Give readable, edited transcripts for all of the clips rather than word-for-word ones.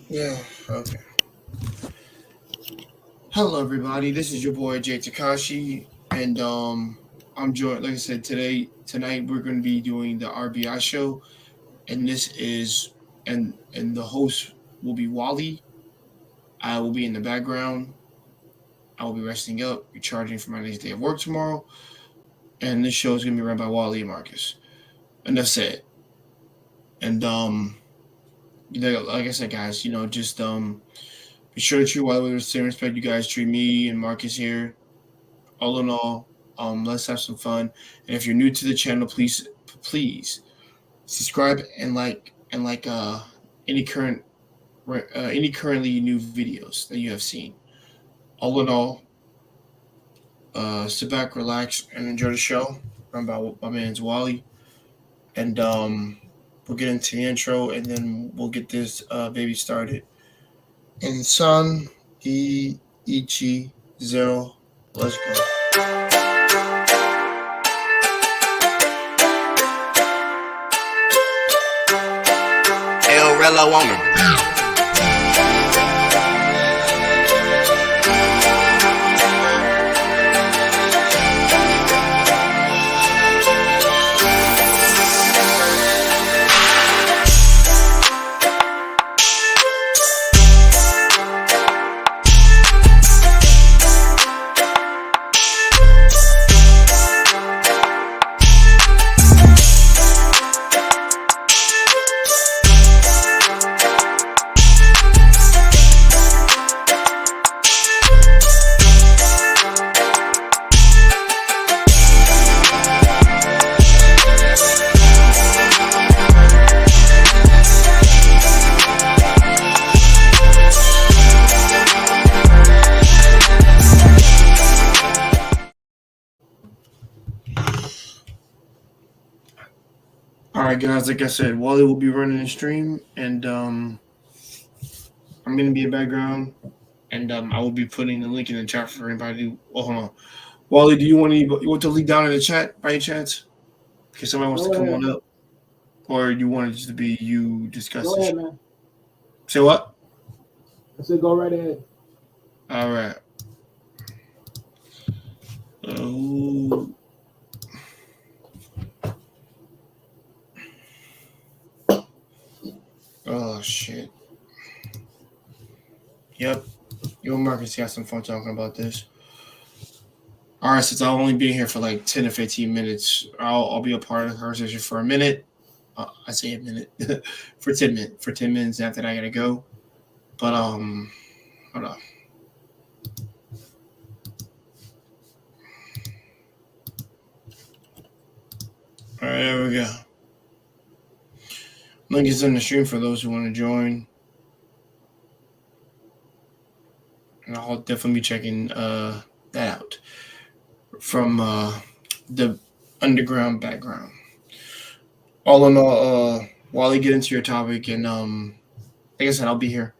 Yeah. Okay. Hello, everybody. This is your boy Jay Takashi, and I'm joined. Like I said, tonight we're going to be doing the RBI show, and this is and the host will be Wally. I will be in the background. I will be resting up, recharging for my next day of work tomorrow, and this show is going to be run by Wally and Marcus. And that's it. And like I said, guys, just be sure to treat Wally with the same respect you guys treat me and Marcus here. All in all, let's have some fun. And if you're new to the channel, please subscribe and like any currently new videos that you have seen. All in all, sit back, relax, and enjoy the show. Run by my man's Wally, and we'll get into the intro, and then we'll get this baby started. And San Ichi Zero, let's go. El Rella Woman. All right, guys. Like I said, Wally will be running the stream, and I'm gonna be in the background, and I will be putting the link in the chat for anybody. Oh, hold on, Wally. Do you want to link down in the chat by any chance? In case somebody wants to Go come ahead. on up, or you want it just to be you Go discussing? ahead, man. Say what? I said go right ahead. All right. Oh, oh shit. Yep. You and Marcus got some fun talking about this. All right, since I'll only be here for like 10 or 15 minutes, I'll be a part of the conversation for a minute. I say a minute for 10 minutes. For 10 minutes after that, I gotta go. But hold on. All right, there we go. Link is in the stream for those who want to join, and I'll definitely be checking that out from the underground background. All in all, while you get into your topic, and like I said, I'll be here.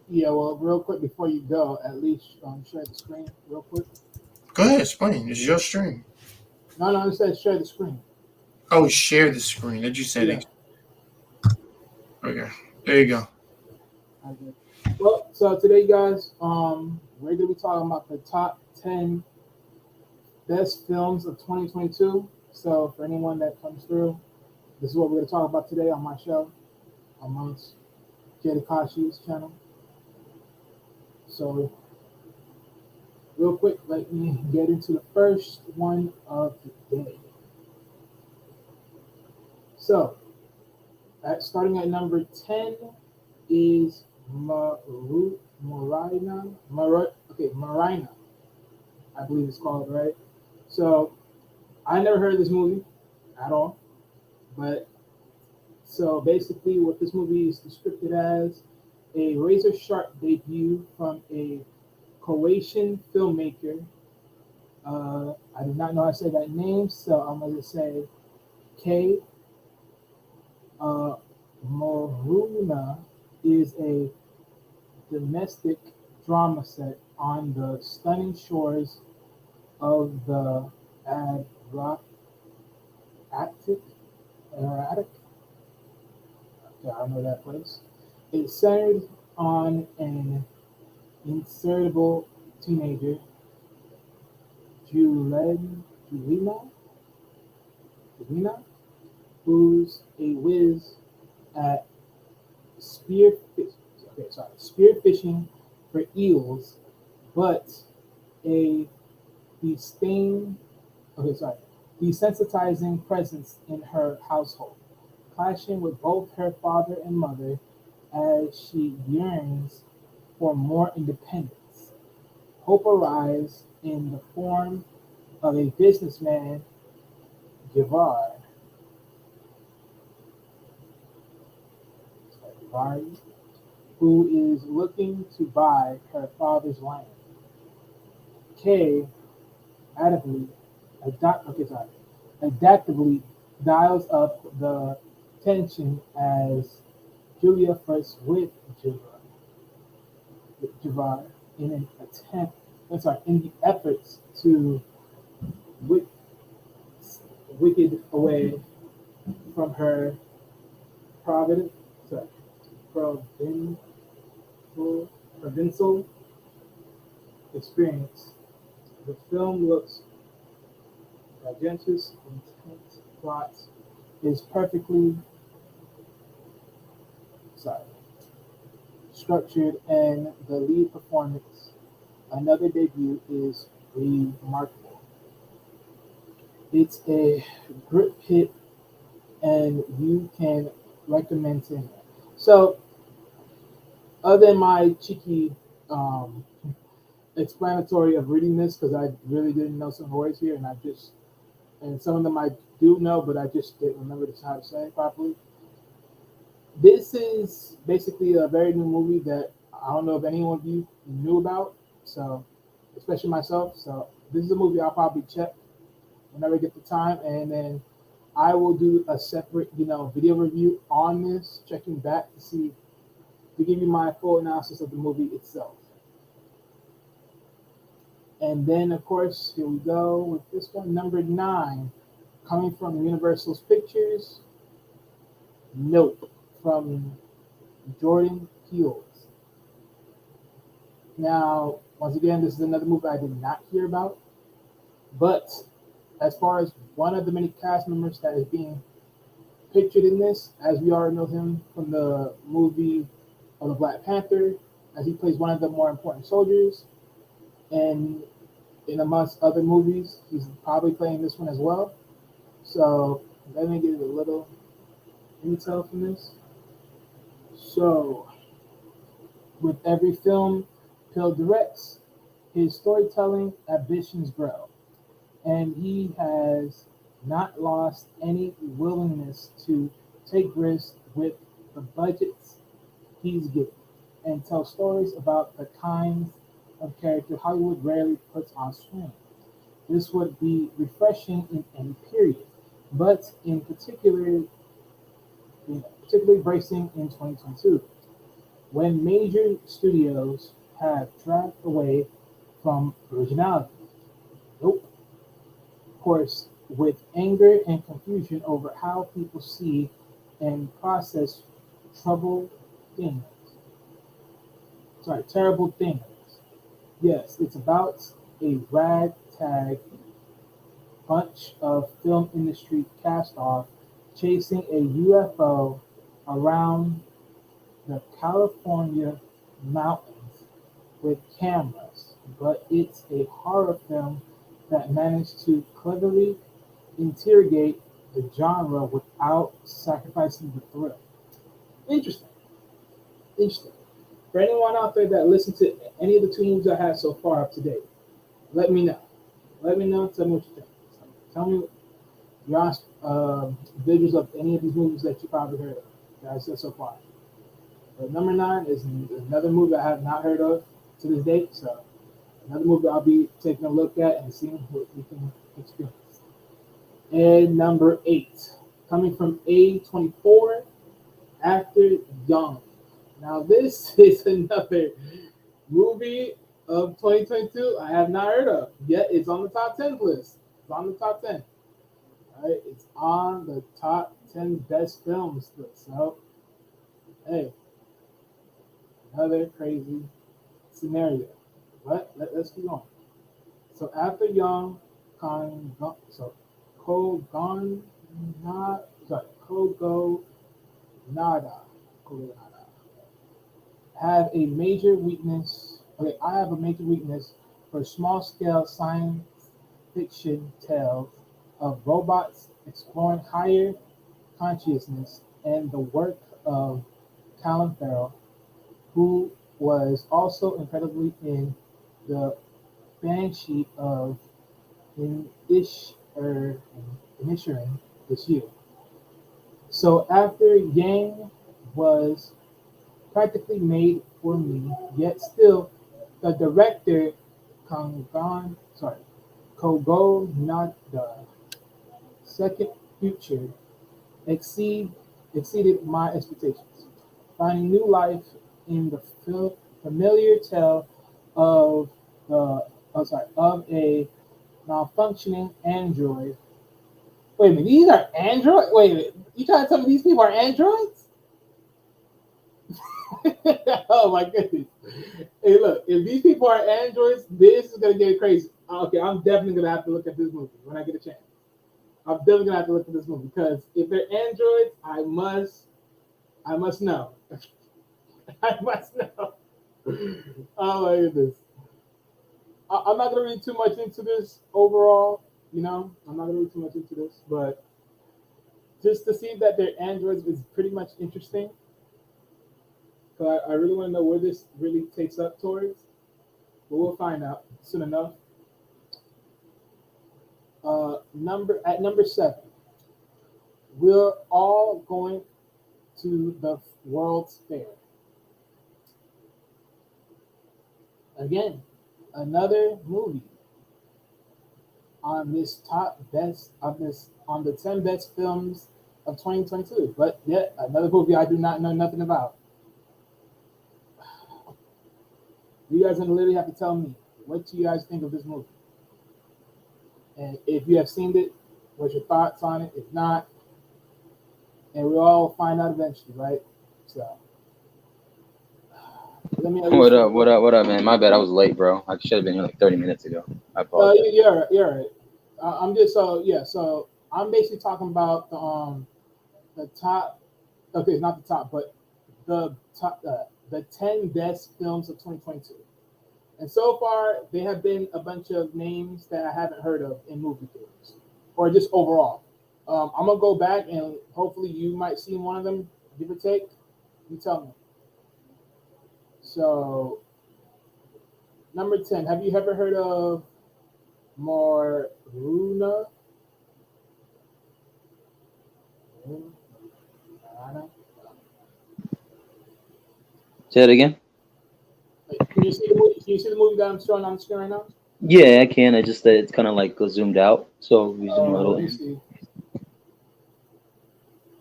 Yeah, well, real quick before you go, at least share the screen real quick. Go ahead, explain. It's your stream. No, it says share the screen. Oh, share the screen. That you said. Yeah. Okay, there you go. Okay. Well, so today, guys, we're gonna be talking about the top 10 best films of 2022. So for anyone that comes through, this is what we're gonna talk about today on my show, amongst Jay Takashi's channel. So real quick, let me get into the first one of the day. So, starting at number 10 is Marina. I believe it's called, right? So, I never heard of this movie at all. But, so basically, what this movie is described as a razor sharp debut from a Croatian filmmaker. I did not know I said that name, so I'm going to say K. Moruna is a domestic drama set on the stunning shores of the Adriatic. Adriatic. Yeah, I know that place. It's centered on an insertable teenager, Julena, Julena, who's a whiz at spearfishing for eels, but a disdain, okay, sorry, desensitizing presence in her household, clashing with both her father and mother as she yearns for more independence. Hope arrives in the form of a businessman, Givar, Givari, who is looking to buy her father's land. Kay adaptively, adaptively dials up the tension as Julia flirts with Javar in an attempt, in the efforts to wick, wicked away from her provident, sorry, provincial, provincial experience. The film looks Argentus' intense plot is perfectly sorry, structured, and the lead performance, another debut, is remarkable. It's a grip hit, and you can recommend to him. So, other than my cheeky explanatory of reading this, because I really didn't know some words here, and some of them I do know, but I just didn't remember how to say it properly. This is basically a very new movie that I don't know if any of you knew about. So, especially myself. So, this is a movie I'll probably check whenever I get the time, and then I will do a separate, video review on this, checking back to give you my full analysis of the movie itself. And then, of course, here we go with this one, number 9, coming from Universal's Pictures. Nope, from Jordan Peele's. Now, once again, this is another movie I did not hear about, but as far as one of the many cast members that is being pictured in this, as we already know him from the movie of the Black Panther, as he plays one of the more important soldiers, and in amongst other movies, he's probably playing this one as well. So let me give you a little intel from this. So, with every film Peele directs, his storytelling ambitions grow, and he has not lost any willingness to take risks with the budgets he's given and tell stories about the kinds of character Hollywood rarely puts on screen. This would be refreshing in any period, but particularly bracing in 2022, when major studios have dragged away from originality. Nope. Of course, with anger and confusion over how people see and process trouble things. Terrible things. Yes, it's about a ragtag bunch of film industry cast off chasing a UFO around the California mountains with cameras, but it's a horror film that managed to cleverly interrogate the genre without sacrificing the thrill. Interesting. Interesting. For anyone out there that listened to any of the two movies I had so far up to date, let me know. Let me know. Tell me what you think. Tell me your honest visuals of any of these movies that you probably heard of that I said so far. But number 9 is another movie I have not heard of to this date. So another movie I'll be taking a look at and seeing what we can experience. And number 8, coming from A24, After Young. Now this is another movie of 2022 I have not heard of, yet it's on the top 10 list. It's on the top 10. All right, it's on the top 10 best films list. So, hey, Another crazy scenario. But let's keep going. So after Young Kong, so Kogon, sorry, Kogo Nada, Kogo Nada, have a major weakness. Okay, I have a major weakness for small-scale science fiction tales of robots exploring higher consciousness and the work of Callum Farrell, who was also incredibly in the Banshee of Inisherin this year. So after Yang was practically made for me, yet still the director sorry, Kogo Nada second future exceed, exceeded my expectations, finding new life in the familiar tale of of a malfunctioning android. Wait a minute, these are android. Wait a minute, you trying to tell me these people are androids? Oh my goodness! Hey, look, if these people are androids, this is gonna get crazy. Okay, I'm definitely gonna have to look at this movie when I get a chance. I'm definitely gonna have to look at this movie because if they're androids, I must know. I must know. Oh my goodness. I'm not gonna read too much into this overall. I'm not gonna read too much into this, but just to see that they're androids is pretty much interesting. But I really want to know where this really takes up towards. But we'll find out soon enough. Number 7, we're all going to the World's Fair again. Another movie on this top best on the 10 best films of 2022. But yet another movie I do not know nothing about. You guys are gonna literally have to tell me what you guys think of this movie. And if you have seen it, what's your thoughts on it? If not, and we all find out eventually, right? So let me. What up? What up? What up, man? My bad. I was late, bro. I should have been here like 30 minutes ago. I apologize. You're right. You're right. I'm just So I'm basically talking about the top. Okay, not the top, but the top. The 10 best films of 2022. And so far, there have been a bunch of names that I haven't heard of in movie theaters, or just overall. I'm gonna go back and hopefully you might see one of them, give or take. You tell me. So, number 10. Have you ever heard of Moruna? Say it again. Can you see the movie? Can you see the movie that I'm showing on the screen right now? Yeah, I can. I just that it's kind of like zoomed out, so we zoom a little Let me in. see.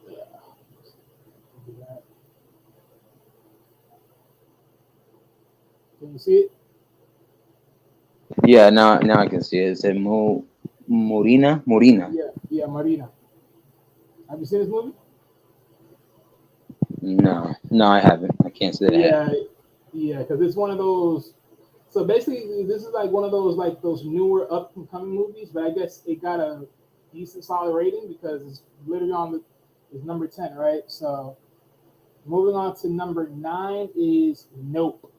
Yeah. Can you see it? Yeah, now I can see it. It's a Morina. Yeah, Marina. Have you seen this movie? No, I haven't. I can't say that. Yeah, because it's one of those. So basically, this is like one of those newer up and coming movies, but I guess it got a decent solid rating because it's literally it's number 10, right? So moving on to number 9 is Nope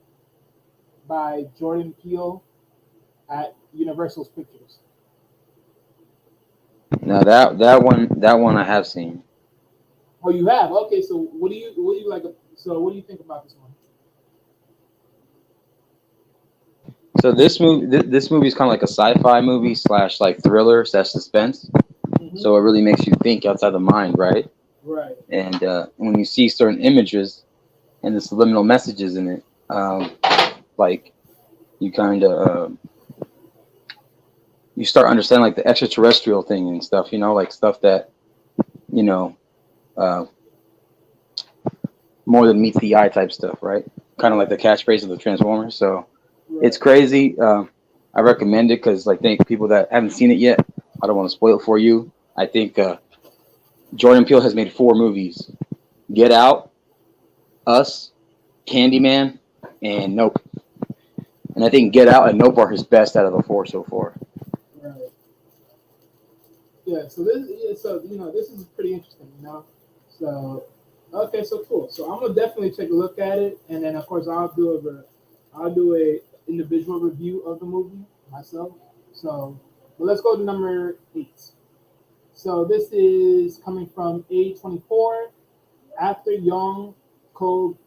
by Jordan Peele at Universal Pictures. Now that one I have seen. Oh, you have? Okay, so what do you like? So what do you think about this one? So this movie is kind of like a sci-fi movie slash like thriller slash suspense. Mm-hmm. So it really makes you think outside the mind, right? Right. And when you see certain images and the subliminal messages in it, like you kind of you start understanding like the extraterrestrial thing and stuff, like stuff that uh, more than meets the eye type stuff, right? Kind of like the catchphrase of the Transformers. So it's crazy. I recommend it because like think people that haven't seen it yet, I don't want to spoil it for you. I think Jordan Peele has made 4 movies: Get Out, Us, Candyman, and Nope. And I think Get Out and Nope are his best out of the four so far. Right. Yeah. So this, yeah, so this is pretty interesting. So okay, so cool. So I'm gonna definitely take a look at it, and then of course I'll do a individual review of the movie myself. So, but let's go to number 8. So this is coming from A24 after Young Ko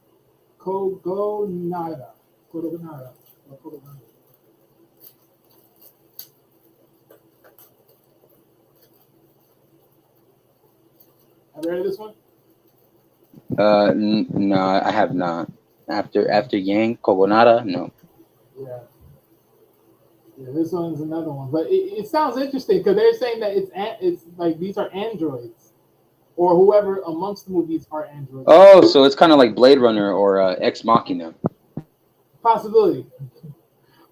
Kogonada. Kogonada. Kogonada. Have you heard of this one? No, I have not. After Yang Kogonada, no. Yeah. Yeah, this one's another one, but it sounds interesting because they're saying that it's like these are androids, or whoever amongst the movies are androids. Oh, so it's kind of like Blade Runner or Ex Machina. Possibility.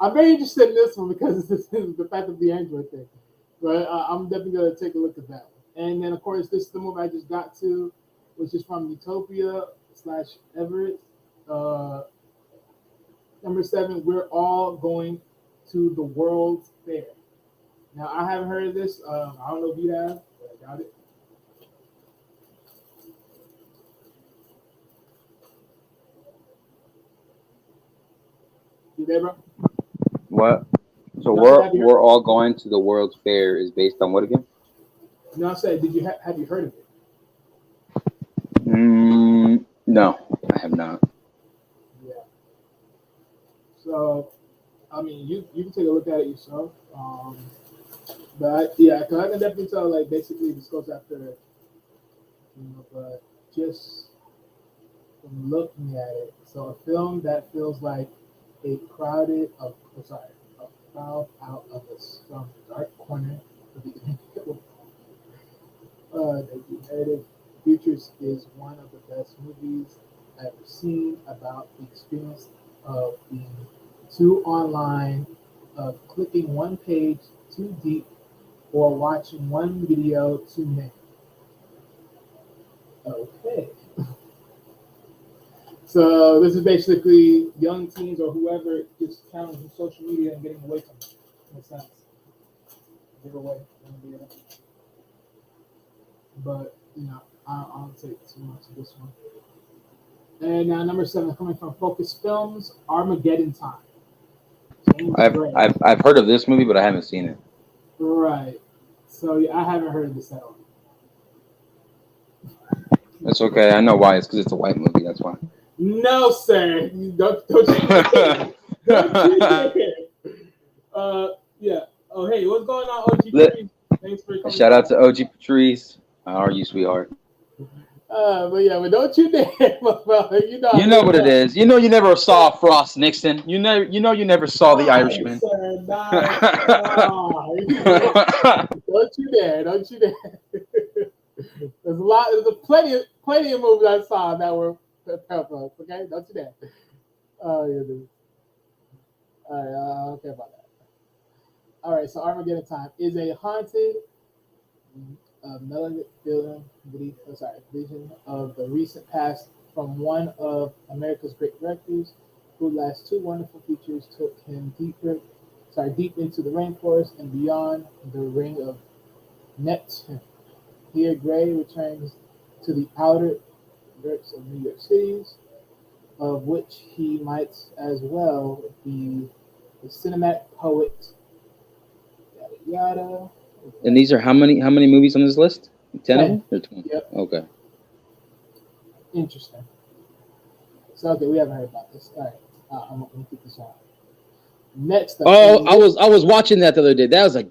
I'm very interested in this one because this is the fact of the android thing, but I'm definitely gonna take a look at that one. And then of course this is the movie I just got to, which is from Utopia / Everett. Number 7, we're all going to the World's Fair. Now, I haven't heard of this. I don't know if you have, but I got it. You there, bro? What? So No, have you heard? we're all going to the World's Fair is based on what again? No, I said, did you have you heard of it? No, I have not. Yeah. So, I mean, you can take a look at it yourself. But yeah, because I can definitely tell, like, basically this goes after, but just from looking at it. So a film that feels like a crowd out of some dark corner of the narrative features is one of the best movies I've ever seen about the experience of being too online, of clicking one page too deep, or watching one video too many. Okay. So this is basically young teens or whoever gets challenged in social media and getting away from it. In a sense. Get away. But, I don't take too much of this one. And now number 7, coming from Focus Films, Armageddon Time. James Gray. I've heard of this movie, but I haven't seen it. Right. So yeah, I haven't heard of this at all. That's okay. I know why. It's because it's a white movie. That's why. No, sir. Don't you dare. Don't you dare. Yeah. Oh, hey, what's going on, OG? Thanks for coming. Shout out to OG Patrice. How are you, sweetheart? But don't you dare, you know what it is. You never saw Frost Nixon. You never saw The Irishman. Sir, don't you dare! Don't you dare! There's plenty of movies I saw that were parallels. Okay, don't you dare! Oh yeah, dude. All right, I don't care about that. All right, so Armageddon Time is a haunted, melancholic vision of the recent past from one of America's great directors, whose last 2 wonderful features took him deep into the rainforest and beyond the ring of Neptune. Here, Gray returns to the outer skirts of New York City, of which he might as well be the cinematic poet. Yada yada. And these are how many movies on this list? 10 of them? Or 20? Yep. Okay. Interesting. So okay, we haven't heard about this. All right, I'm gonna keep this on. Next. I was watching that the other day. That's a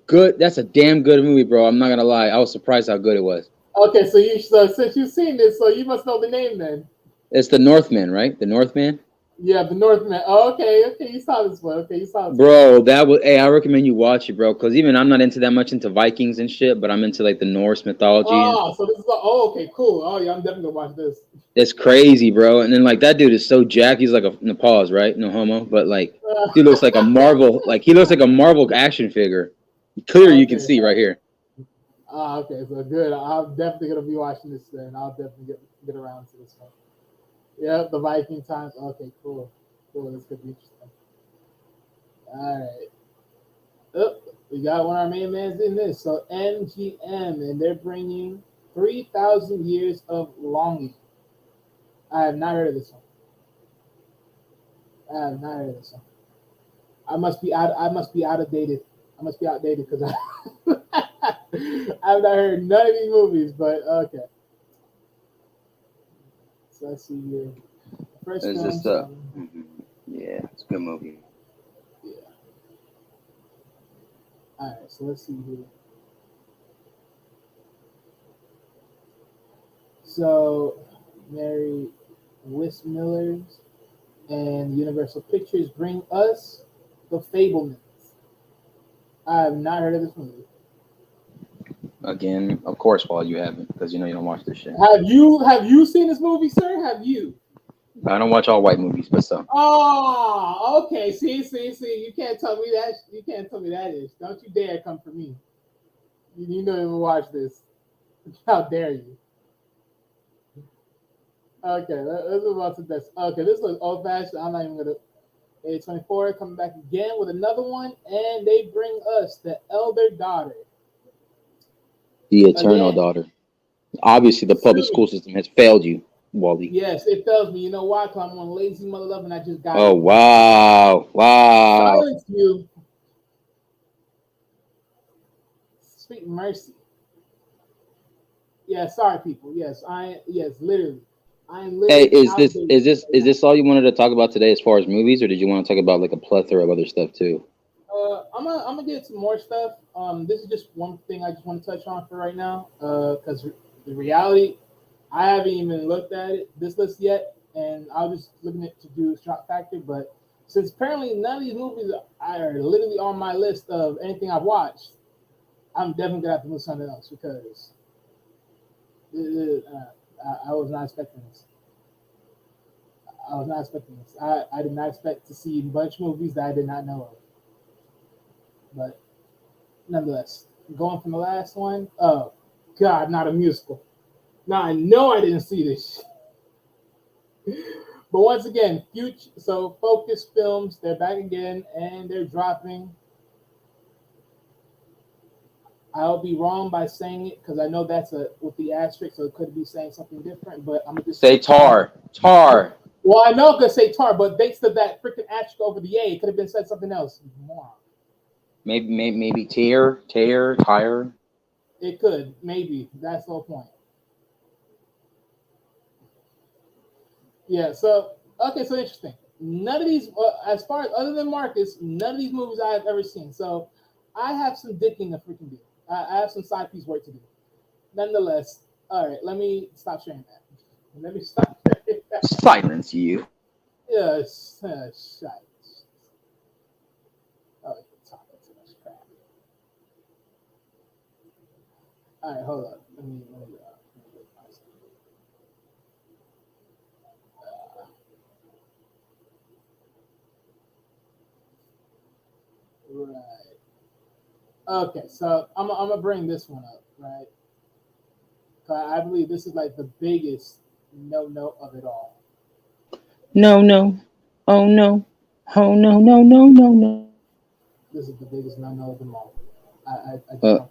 damn good movie, bro. I'm not gonna lie. I was surprised how good it was. Okay, so since you've seen this, so you must know the name then. It's The Northman, right? The Northman. Yeah, The Northman. Oh, okay, you saw this one. Okay, you saw this. Bro, that was. Hey, I recommend you watch it, bro. Because even I'm not that much into Vikings and shit, but I'm into like the Norse mythology. Oh, so this is okay, cool. Oh yeah, I'm definitely gonna watch this. It's crazy, bro. And then like that dude is so jacked. He's like a pause, right? No homo, but like he looks like a Marvel. Like he looks like a Marvel action figure. Clearly, you can see right here. Okay, so good. I'm definitely gonna be watching this then. I'll definitely get around to this one. Yeah, the Viking times. Okay, cool. Cool, this could be interesting. All right. Oh, we got one of our main mans in this. So MGM, and they're bringing 3,000 Years of Longing. I have not heard of this one. I have not heard of this one. I must be out. I must be out of dated. I must be outdated because I've not heard none of these movies. But okay. So let's see here. First Is film. this yeah, it's a good movie. Yeah. All right. So let's see here. So Mary Wismillers and Universal Pictures bring us The Fablemans. I have not heard of this movie. Again, of course, Paul, you haven't, because you know you don't watch this shit. Have you seen this movie, sir? Have you? I don't watch all white movies, but some. Oh, okay. See. You can't tell me that. You can't tell me that is. Don't you dare come for me. You don't even watch this. How dare you? Okay, let's move on to this. Okay, this looks old fashioned. I'm not even gonna. A24 coming back again with another one, and they bring us The Elder Daughter. The Eternal Daughter. Obviously, the public school system has failed you, Wally. Yes, it fails me. You know why? Because I'm on lazy mother love, and I just got. Oh, wow. Silence you. Sweet mercy. Yeah, sorry, people. Yes, literally. Hey, is this all you wanted to talk about today as far as movies, or did you want to talk about like a plethora of other stuff too? I'm gonna get some more stuff. This is just one thing I just want to touch on for right now. Because the reality, I haven't even looked at this list yet, and I was just looking at to do Shock Factor. But since apparently none of these movies are literally on my list of anything I've watched, I'm definitely gonna have to do something else because I was not expecting this. I did not expect to see a bunch of movies that I did not know of. But nonetheless, going from the last one, oh God, not a musical. Now I know I didn't see this. But once again, Focus Films, they're back again and they're dropping. I'll be wrong by saying it because I know that's with the asterisk, so it could be saying something different. But I'm gonna just say Tar. Well, I know it could say Tar, but thanks to that freaking asterisk over the A, it could have been said something else. Moron. Maybe Tire. It could, maybe. That's the whole point. Yeah. So interesting. None of these, as far as other than Marcus, none of these movies I have ever seen. So I have some dicking to freaking do. I have some side piece work to do. Nonetheless, all right. Let me stop sharing that. Let me stop sharing that. Silence you. Yes. Shite. Oh, you're talking too much crap. All right, hold on. Let me right. Okay, so I'm gonna bring this one up, right? I believe this is like the biggest no of it all. No. Oh no. Oh no. This is the biggest no of them all.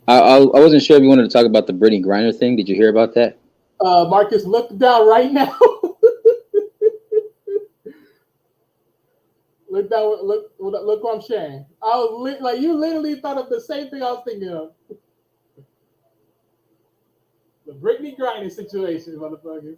I wasn't sure if you wanted to talk about the Brittany Griner thing. Did you hear about that? Marcus, look down right now. Look down. Look what I'm sharing. I was like, you literally thought of the same thing I was thinking of. The Brittany Griner situation, motherfuckers.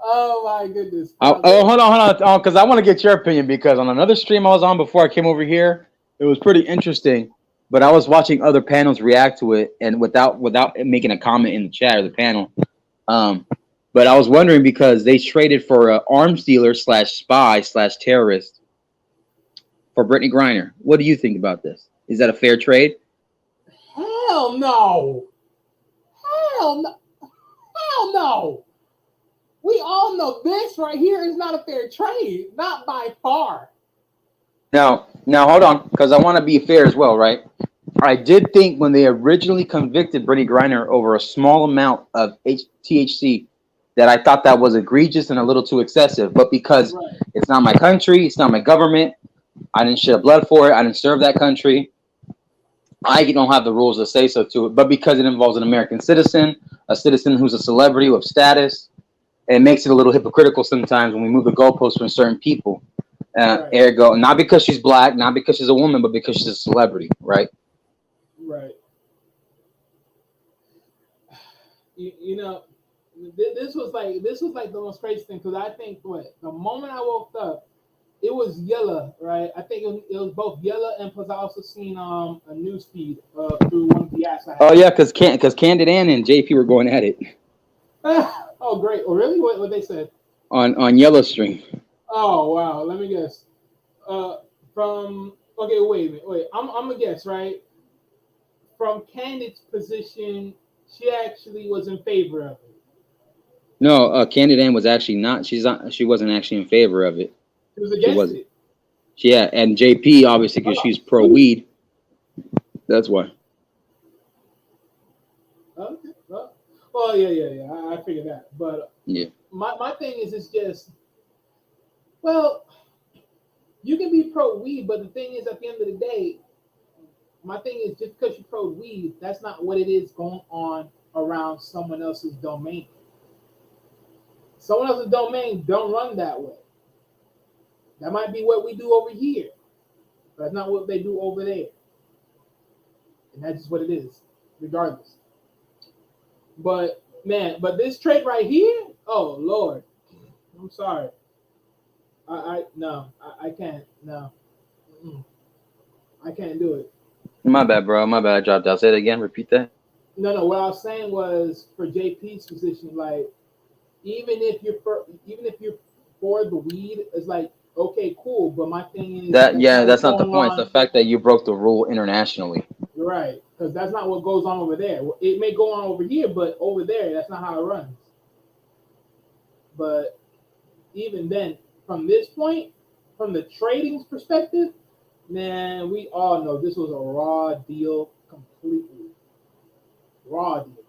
Oh my goodness. Hold on. Because I want to get your opinion because on another stream I was on before I came over here, it was pretty interesting. But I was watching other panels react to it, and without making a comment in the chat or the panel. But I was wondering because they traded for an arms dealer / spy / terrorist for Brittany Griner. What do you think about this? Is that a fair trade? Hell no. Hell no. We all know this right here is not a fair trade, not by far. Now hold on, because I want to be fair as well, right? I did think when they originally convicted Brittany Griner over a small amount of THC that I thought that was egregious and a little too excessive. But because Right. it's not my country, it's not my government, I didn't shed blood for it, I didn't serve that country, I don't have the rules to say so to it. But because it involves an American citizen, a citizen who's a celebrity with status, it makes it a little hypocritical sometimes when we move the goalposts for certain people. Right. Ergo, not because she's black, not because she's a woman, but because she's a celebrity, right? Right. You know, this was like the most crazy thing because I think what the moment I woke up, it was Yella, right? I think it was both Yella and plus I also seen a news feed through one of the apps I Oh have. yeah, because Candid Ann and JP were going at it Oh great! Oh really? What they said? on Yellowstream. Oh wow! Let me guess. Uh, from okay, wait a minute, wait. I'm gonna guess right. From Candid's position, she actually was in favor of it. No, Candid Ann was actually not. She wasn't actually in favor of it. She was She against wasn't. it. Yeah, and JP obviously because she's pro weed. That's why. Okay. Well, yeah. I figured that, but Yeah. my thing is, it's just well, you can be pro weed, but the thing is, at the end of the day, my thing is just because you pro weed, that's not what it is going on around someone else's domain. Someone else's domain don't run that way. That might be what we do over here, but that's not what they do over there, and that's just what it is, regardless. But man, but this trait right here, oh Lord, I'm sorry. I no, I can't. No, mm-mm. I can't do it. My bad, bro. My bad. I dropped out. Say it again. Repeat that. No. What I was saying was for JP's position, like even if you're for the weed, it's like okay, cool. But my thing is That that's yeah, not that's what's not the going point. It's the on. fact that you broke the rule internationally. You're right, because that's not what goes on over there. It may go on over here, but over there, that's not how it runs. But even then, from this point, from the trading's perspective, man, we all know this was a raw deal, completely raw deal.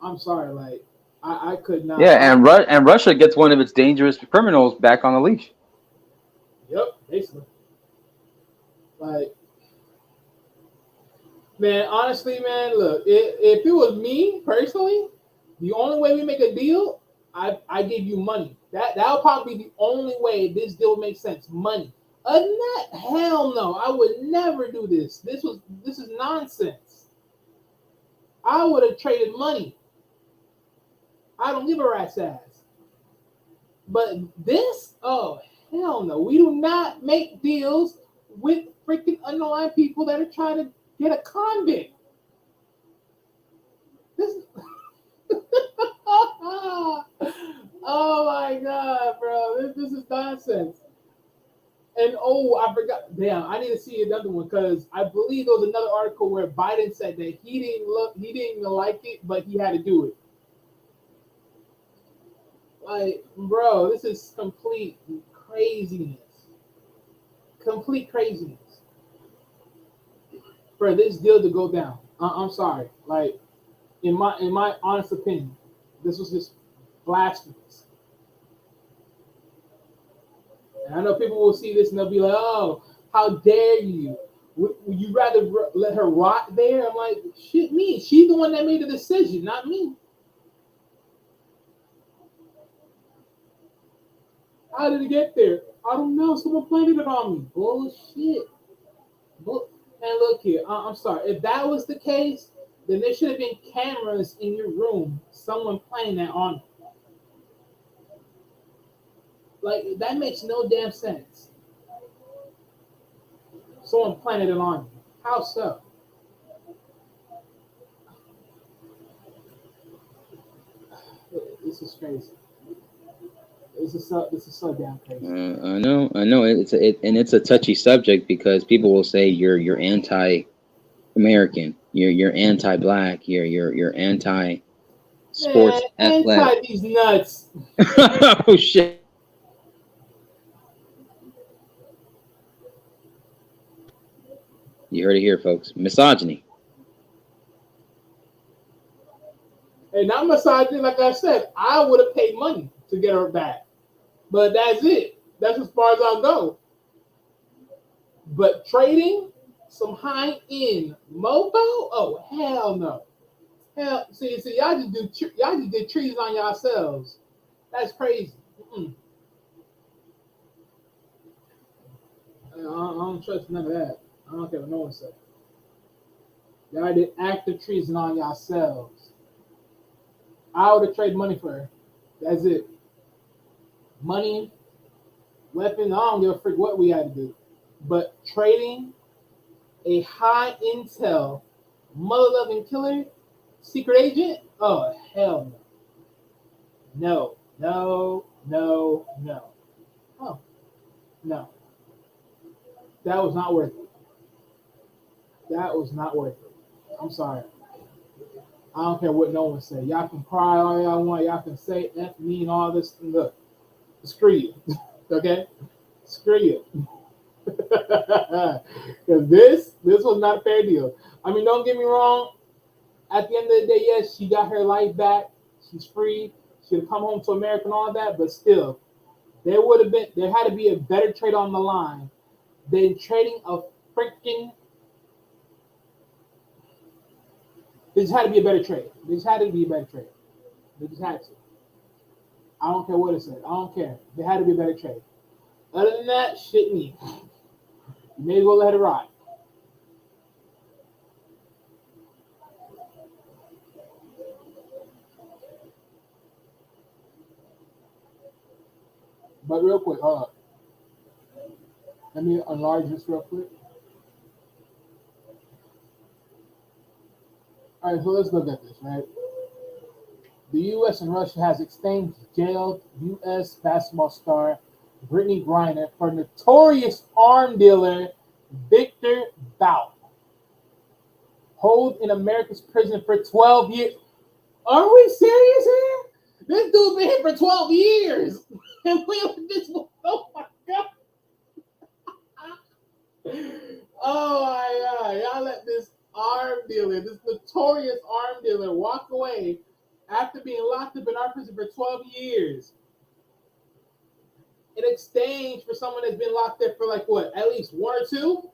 I'm sorry, like I could not. Yeah, and Russia gets one of its dangerous criminals back on the leash. Yep, basically. Like, man, honestly, man, look, if it was me personally, the only way we make a deal, I give you money. That would probably be the only way this deal makes sense. Money. Other than that, hell no, I would never do this. This is nonsense. I would have traded money. I don't give a rat's ass. But this, oh hell no, we do not make deals with freaking underlying people that are trying to get a convict. This oh my god, bro. This is nonsense. And oh, I forgot. Damn, I need to see another one because I believe there was another article where Biden said that he didn't even like it, but he had to do it. Like, bro, this is complete craziness. Complete craziness for this deal to go down. I'm sorry. Like, in my honest opinion, this was just blasphemous. And I know people will see this and they'll be like, "Oh, how dare you? Would you rather let her rot there?" I'm like, "Shit, me. She's the one that made the decision, not me." How did it get there? I don't know. Someone planted it on me. Bullshit. And look here. I'm sorry. If that was the case, then there should have been cameras in your room. Someone playing that on you. Like that makes no damn sense. Someone planted it on you. How so? This is crazy. This is so damn crazy. I know. It's a touchy subject because people will say you're anti-American, you're anti-black, you're Man, anti-sports athletic. anti these nuts. Oh shit! You heard it here, folks. Misogyny. And not I'm a side thing, like I said, I would have paid money to get her back. But that's it. That's as far as I'll go. But trading some high-end moto? Oh, hell no. Hell, see, y'all just did trees on yourselves. That's crazy. I don't trust none of that. I don't care what no one said. Y'all did active treason on yourselves. I would have traded money for her. That's it. Money, weapons, I don't give a frick what we had to do. But trading a high intel, mother-loving killer, secret agent? Oh, hell no. No. Oh, no. That was not worth it. That was not worth it. I'm sorry. I don't care what no one say. Y'all can cry all y'all want. Y'all can say F me and all this. Look, screw you. Okay? Screw you. Because this was not a fair deal. I mean, don't get me wrong. At the end of the day, yes, she got her life back. She's free. She'll come home to America and all that. But still, there had to be a better trade on the line than trading a freaking. There just had to be a better trade. There just had to be a better trade. They just had to. I don't care what it said. I don't care. There had to be a better trade. Other than that, shit me. You may as well let it ride. But real quick, hold up. Let me enlarge this real quick. All right, so let's look at this, right? The U.S. and Russia has exchanged jailed U.S. basketball star Brittany Griner for notorious arm dealer Victor Bout. Hold in America's prison for 12 years. Are we serious here? This dude's been here for 12 years. And oh my God. Oh my God. Y'all let this arm dealer, this notorious arm dealer, walk away after being locked up in our prison for 12 years in exchange for someone that's been locked there for like what, at least 1 or 2?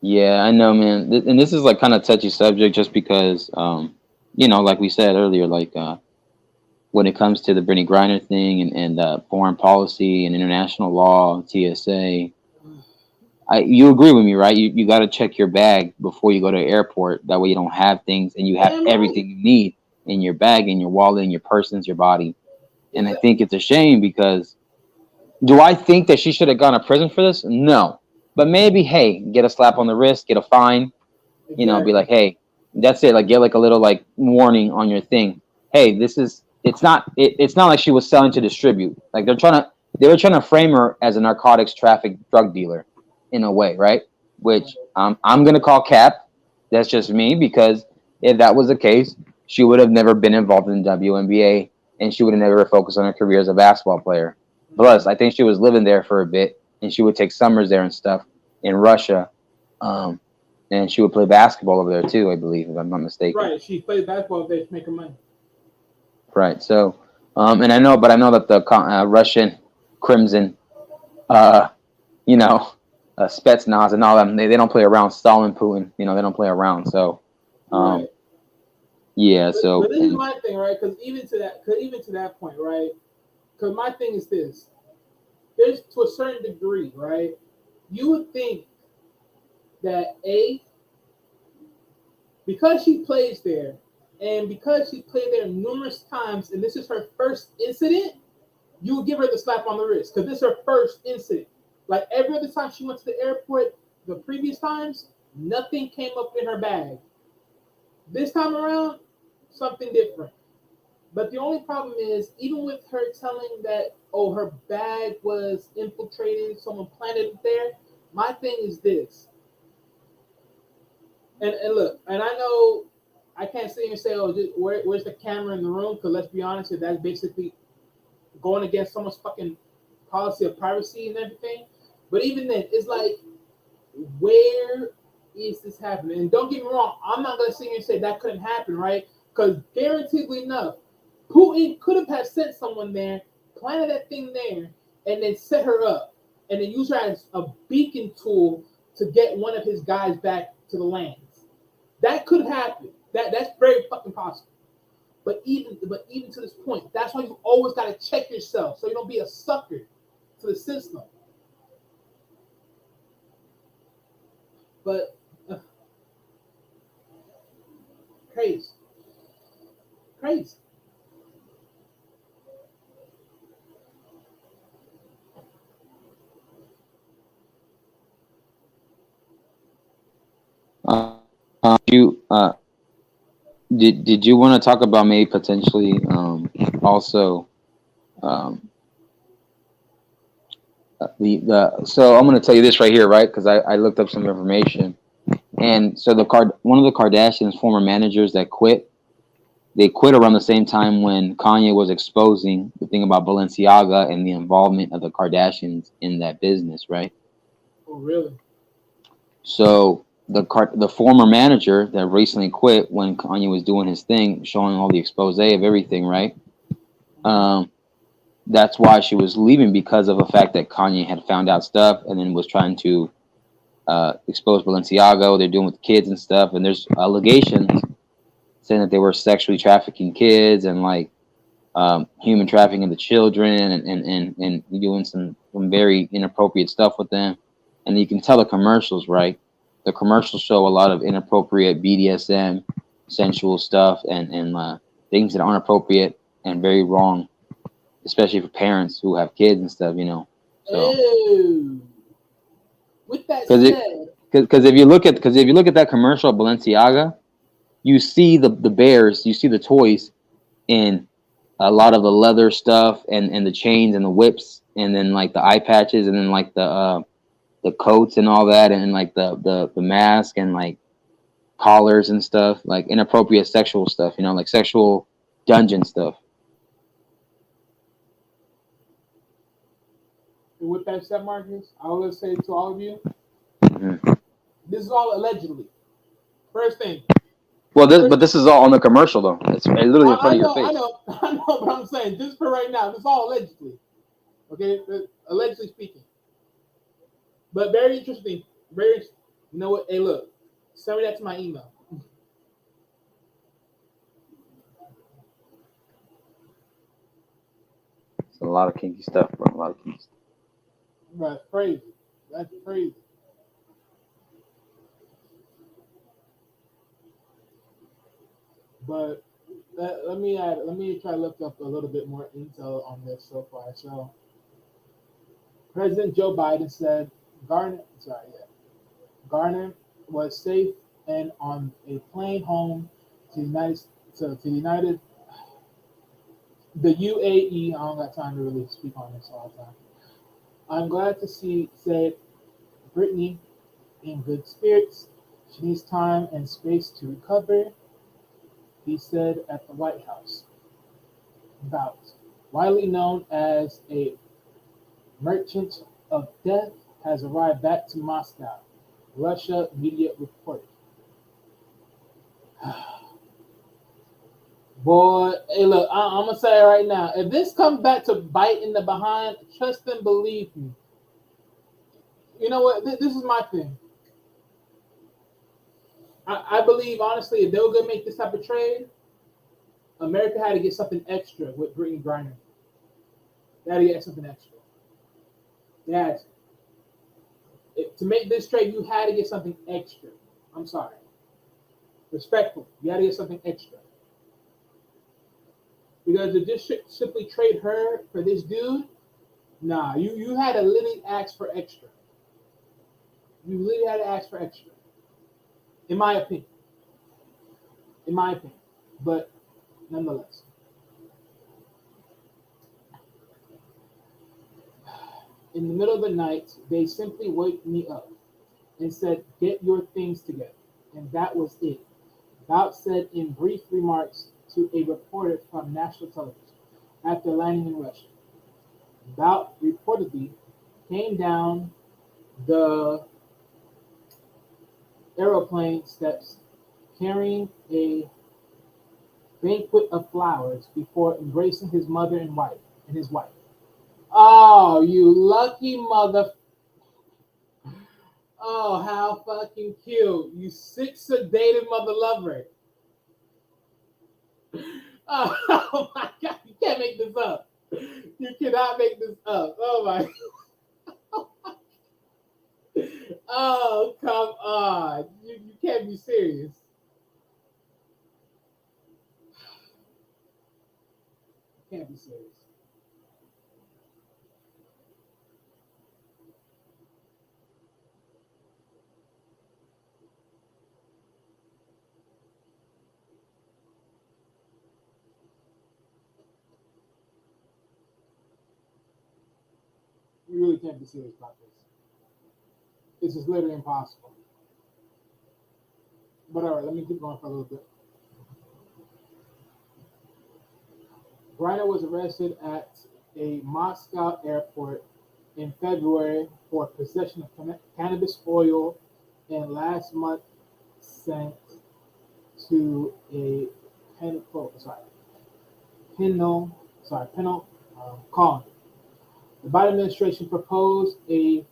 Yeah, I know, man. And this is like kind of touchy subject just because, like we said earlier, like when it comes to the Brittany Griner thing and foreign policy and international law, TSA, you agree with me, right? You got to check your bag before you go to the airport. That way you don't have things and you have everything you need in your bag, in your wallet, in your persons, your body. And I think it's a shame because do I think that she should have gone to prison for this? No. But maybe, hey, get a slap on the wrist, get a fine, Exactly. be like, hey, that's it. Like get like a little like warning on your thing. Hey, it's not like she was selling to distribute. Like they were trying to frame her as a narcotics traffic drug dealer in a way, right? Which I'm going to call cap. That's just me because if that was the case, she would have never been involved in the WNBA and she would have never focused on her career as a basketball player. Plus, I think she was living there for a bit and she would take summers there and stuff in Russia. And she would play basketball over there too, I believe, if I'm not mistaken. Right, she played basketball there to make her money. Right. So, and I know that the Russian Crimson, Spetsnaz and all them, they don't play around. Stalin, Putin, they don't play around. So, Right. yeah. But this is my thing, right? Because even to that point, right? Because my thing is this: there's to a certain degree, right? You would think that because she plays there, and because she played there numerous times, and this is her first incident, you would give her the slap on the wrist because this is her first incident. Like every other time she went to the airport, the previous times, nothing came up in her bag. This time around, something different. But the only problem is, even with her telling that, her bag was infiltrated, someone planted it there, my thing is this. And look, and I know I can't sit here and say, where's the camera in the room? Because let's be honest, that's basically going against someone's fucking policy of privacy and everything. But even then, it's like, where is this happening? And don't get me wrong, I'm not gonna sit here and say that couldn't happen, right? Because guaranteedly enough, Putin could have sent someone there, planted that thing there, and then set her up, and then use her as a beacon tool to get one of his guys back to the lands. That could happen. That's very fucking possible. But even to this point, that's why you always gotta check yourself so you don't be a sucker to the system. But crazy. Crazy. You did you want to talk about maybe potentially also um, the so I'm going to tell you this right here, right? Because I looked up some information, and so one of the Kardashians' former managers that quit, they quit around the same time when Kanye was exposing the thing about Balenciaga and the involvement of the Kardashians in that business, right? Oh, really? So the former manager that recently quit when Kanye was doing his thing, showing all the expose of everything, right? That's why she was leaving, because of the fact that Kanye had found out stuff and then was trying to expose Balenciaga, what they're doing with kids and stuff. And there's allegations saying that they were sexually trafficking kids and like human trafficking the children and doing some very inappropriate stuff with them. And you can tell the commercials, right? The commercials show a lot of inappropriate BDSM, sensual stuff, and things that aren't appropriate and very wrong, especially for parents who have kids and stuff, you know. So, Oh. With that because said, if you look at that commercial of Balenciaga, you see the bears, you see the toys in a lot of the leather stuff and the chains and the whips, and then like the eye patches, and then like the coats and all that, and like the mask and like collars and stuff, like inappropriate sexual stuff, you know, like sexual dungeon stuff. with that said, Marcus, I will say to all of you, Mm-hmm. this is all allegedly. First thing. Well, this is all on the commercial though. It's literally in front of your face. I know, but I'm saying just for right now, this is all allegedly. Okay, allegedly speaking. But very interesting. You know what? Hey, look, send me that to my email. It's a lot of kinky stuff, bro. A lot of kinky stuff. That's crazy. That's crazy. But let me try to look up a little bit more intel on this so far. So President Joe Biden said Garner was safe and on a plane home to the UAE. I don't got time to really speak on this all the time. I'm glad to said Brittany in good spirits. She needs time and space to recover, he said at the White House. About widely known as a merchant of death has arrived back to Moscow, Russia media reported. Boy, hey, look, I'm gonna say it right now. If this comes back to bite in the behind, trust and believe me. You know what? This is my thing. I believe honestly, if they were gonna make this type of trade, America had to get something extra with Brittany Griner. They had to get something extra. They had to make this trade, you had to get something extra. I'm sorry. Respectful. You had to get something extra. Because to just simply trade her for this dude, nah, you had to literally ask for extra. You literally had to ask for extra. In my opinion. But nonetheless. In the middle of the night, they simply woke me up and said, "Get your things together." And that was it. Bout said in brief remarks to a reporter from national television after landing in Russia. Bout reportedly came down the aeroplane steps carrying a banquet of flowers before embracing his mother and his wife. Oh, you lucky mother. Oh, how fucking cute. You sick, sedated mother lover. Oh my god, you can't make this up. You cannot make this up. Oh my. Oh, come on. You can't be serious. You can't be serious. You really can't be serious about this. This is literally impossible. But all right, let me keep going for a little bit. Griner was arrested at a Moscow airport in February for possession of cannabis oil, and last month sent to a penal colony. The Biden administration proposed a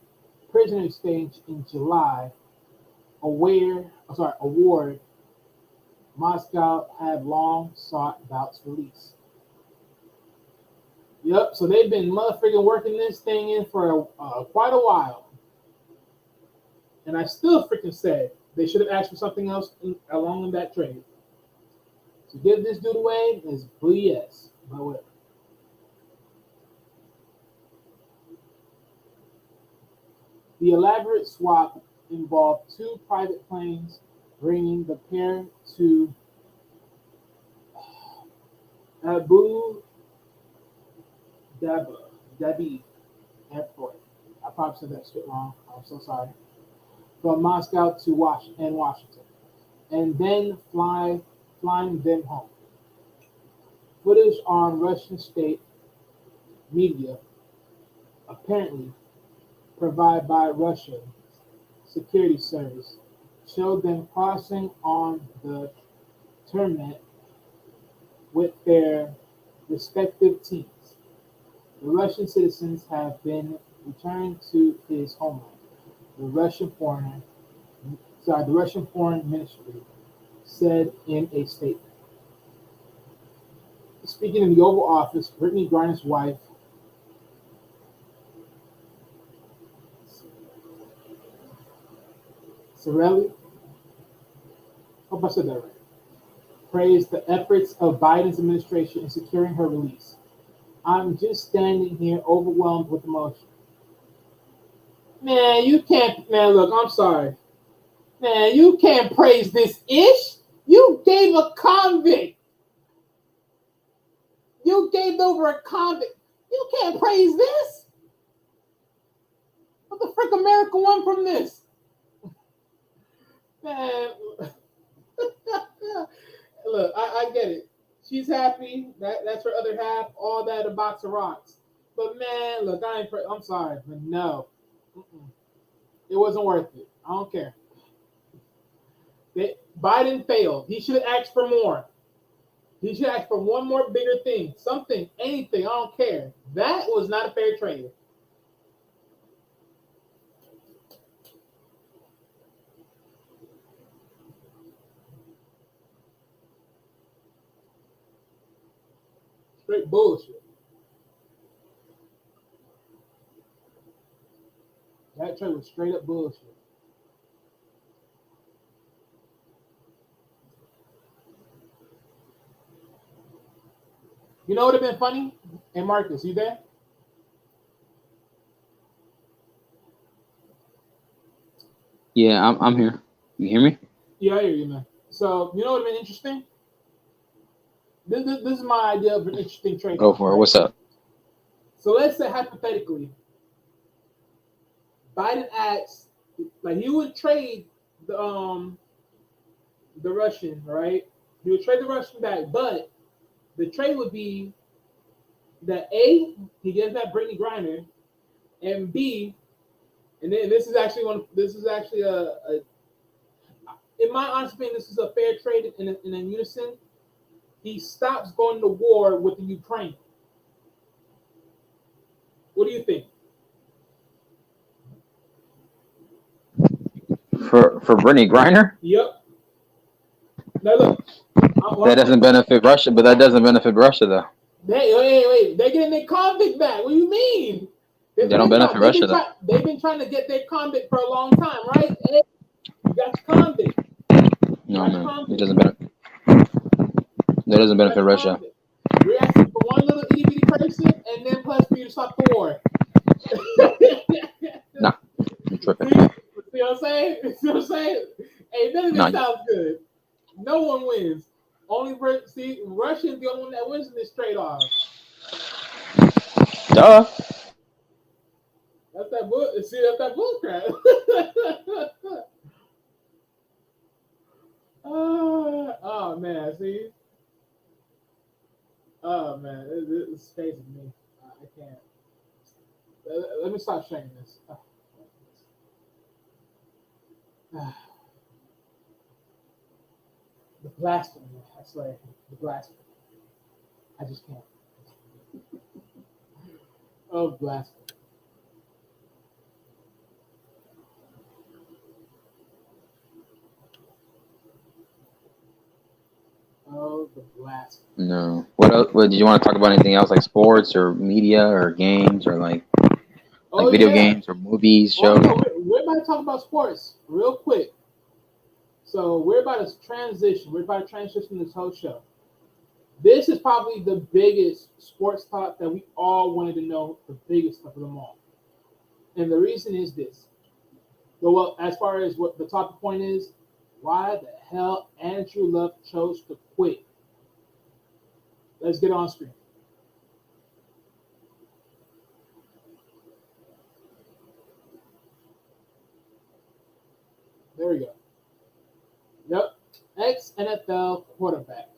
prisoner exchange in July. Award Moscow had long sought Bout's release. Yep, so they've been motherfucking working this thing in for quite a while. And I still freaking say they should have asked for something else along in that trade. To give this dude away is BS, but whatever. The elaborate swap involved 2 private planes, bringing the pair to Abu Dhabi Airport. I probably said that shit wrong. I'm so sorry. From Moscow to Washington, and then flying them home. Footage on Russian state media, apparently provided by Russian security service, showed them crossing on the tarmac with their respective teams. The Russian citizens have been returned to his homeland. The Russian Foreign Ministry said in a statement. Speaking in the Oval Office, Brittany Griner's wife, Sorelli, hope I said that right, praised the efforts of Biden's administration in securing her release. I'm just standing here overwhelmed with emotion. Man, you can't, man, look, I'm sorry. Man, you can't praise this ish. You gave a convict. You gave over a convict. You can't praise this. What the frick America won from this? Man, look, I get it. She's happy. That's her other half. All that a box of rocks. But man, look, I'm sorry, but no. It wasn't worth it. I don't care. Biden failed. He should have asked for more. He should ask for one more bigger thing. Something, anything, I don't care. That was not a fair trade. Straight bullshit. That trade was straight up bullshit. You know what would have been funny? Hey, Marcus, you there? Yeah, I'm here. You hear me? Yeah, I hear you, man. So, you know what would have been interesting? This is my idea of an interesting trade. Go for it. What's up? So let's say hypothetically, Biden asks, like he would trade the Russian, right? He would trade the Russian back, but the trade would be that A, he gives that Brittany Griner, and B, and then this is actually in my honest opinion, this is a fair trade in a unison. He stops going to war with the Ukraine. What do you think? For Brittany Griner? Yep. Now look, That doesn't benefit Russia, but that doesn't benefit Russia though. Wait. They're getting their convict back. What do you mean? They don't benefit Russia though. They've been trying to get their convict for a long time, right? Hey, you got the convict. No, it doesn't benefit. That doesn't benefit Russia. We're asking for one little itty bitty person, and then plus for you to stop the war. Nah, I'm tripping. See what I'm saying? See what I'm saying? Hey, none of this sounds good. No one wins. Russia is the only one that wins in this trade-off. Duh. That's that bull. See, that's that bull crap. Oh man, see. Oh man, it's crazy to me. I can't. Let me stop sharing this. The blasphemy, I swear. The blasphemy. I just can't. Oh, blasphemy. Oh, the blasphemy. No. What else? What, did you want to talk about anything else, like sports or media or games or like video games or movies, shows? No, we're about to talk about sports real quick. So we're about to transition. We're about to transition this whole show. This is probably the biggest sports talk that we all wanted to know, the biggest of them all. And the reason is this. Well, as far as what the topic point is, why the hell Andrew Luck chose to quit. Let's get on screen. There we go. Yep. Ex-NFL quarterback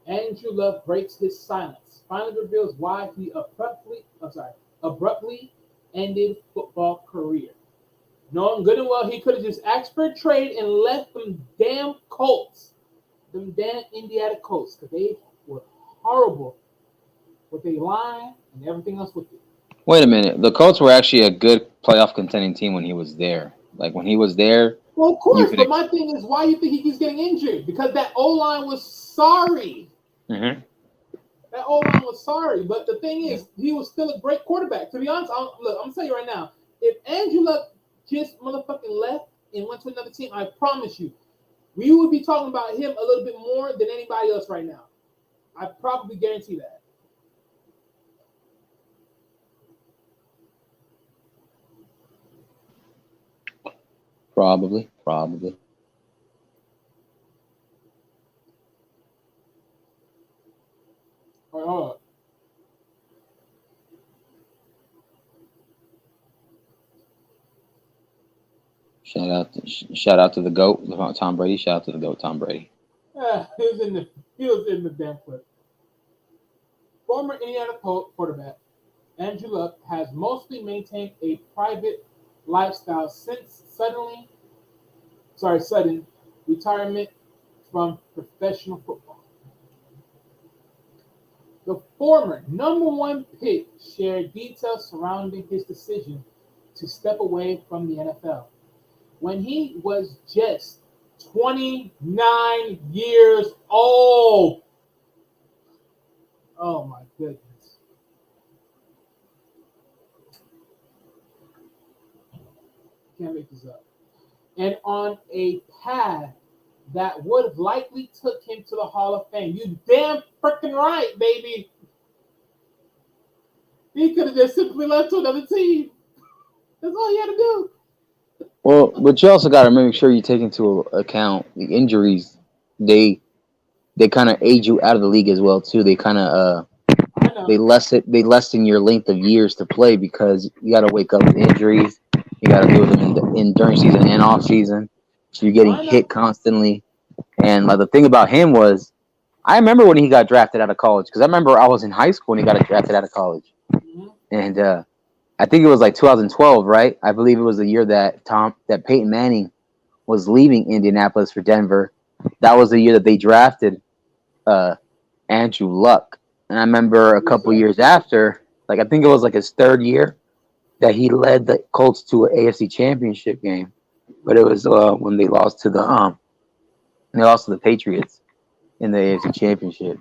Andrew Luck breaks his silence. Finally reveals why he abruptly ended football career. Knowing good and well he could have just asked for a trade and left them damn Colts, them damn Indiana Colts, because they were horrible with their line and everything else with it. Wait a minute. The Colts were actually a good playoff contending team when he was there. Like when he was there. Well, of course, but my thing is, why do you think he keeps getting injured? Because that O-line was sorry. Mm-hmm. That O-line was sorry. But the thing is, he was still a great quarterback. To be honest, I'm going to tell you right now, if Andrew Luck just motherfucking left and went to another team, I promise you, we would be talking about him a little bit more than anybody else right now. I probably guarantee that. Probably. Oh. Shout out to the GOAT, Tom Brady. Shout out to the GOAT, Tom Brady. He was in the damn clip. Former Indiana quarterback Andrew Luck has mostly maintained a private lifestyle since sudden retirement from professional football. The former number one pick shared details surrounding his decision to step away from the NFL when he was just 29 years old. Oh my goodness. Can't make this up. And on a path that would have likely took him to the Hall of Fame. You damn freaking right, baby. He could have just simply left to another team. That's all he had to do. Well, but you also got to make sure you take into account the injuries. They kind of age you out of the league as well too. They kind of they lessen your length of years to play because you got to wake up with injuries. You got to deal with them in during season and off season. So you're getting hit constantly. And like the thing about him was, I remember when he got drafted out of college because I remember I was in high school when he got drafted out of college, and I think it was like 2012, right? I believe it was the year that Peyton Manning was leaving Indianapolis for Denver. That was the year that they drafted Andrew Luck. And I remember a Yes, couple sir. years after, like I think it was like his third year, that he led the Colts to an AFC Championship game. But it was when they lost to the Patriots in the AFC Championship.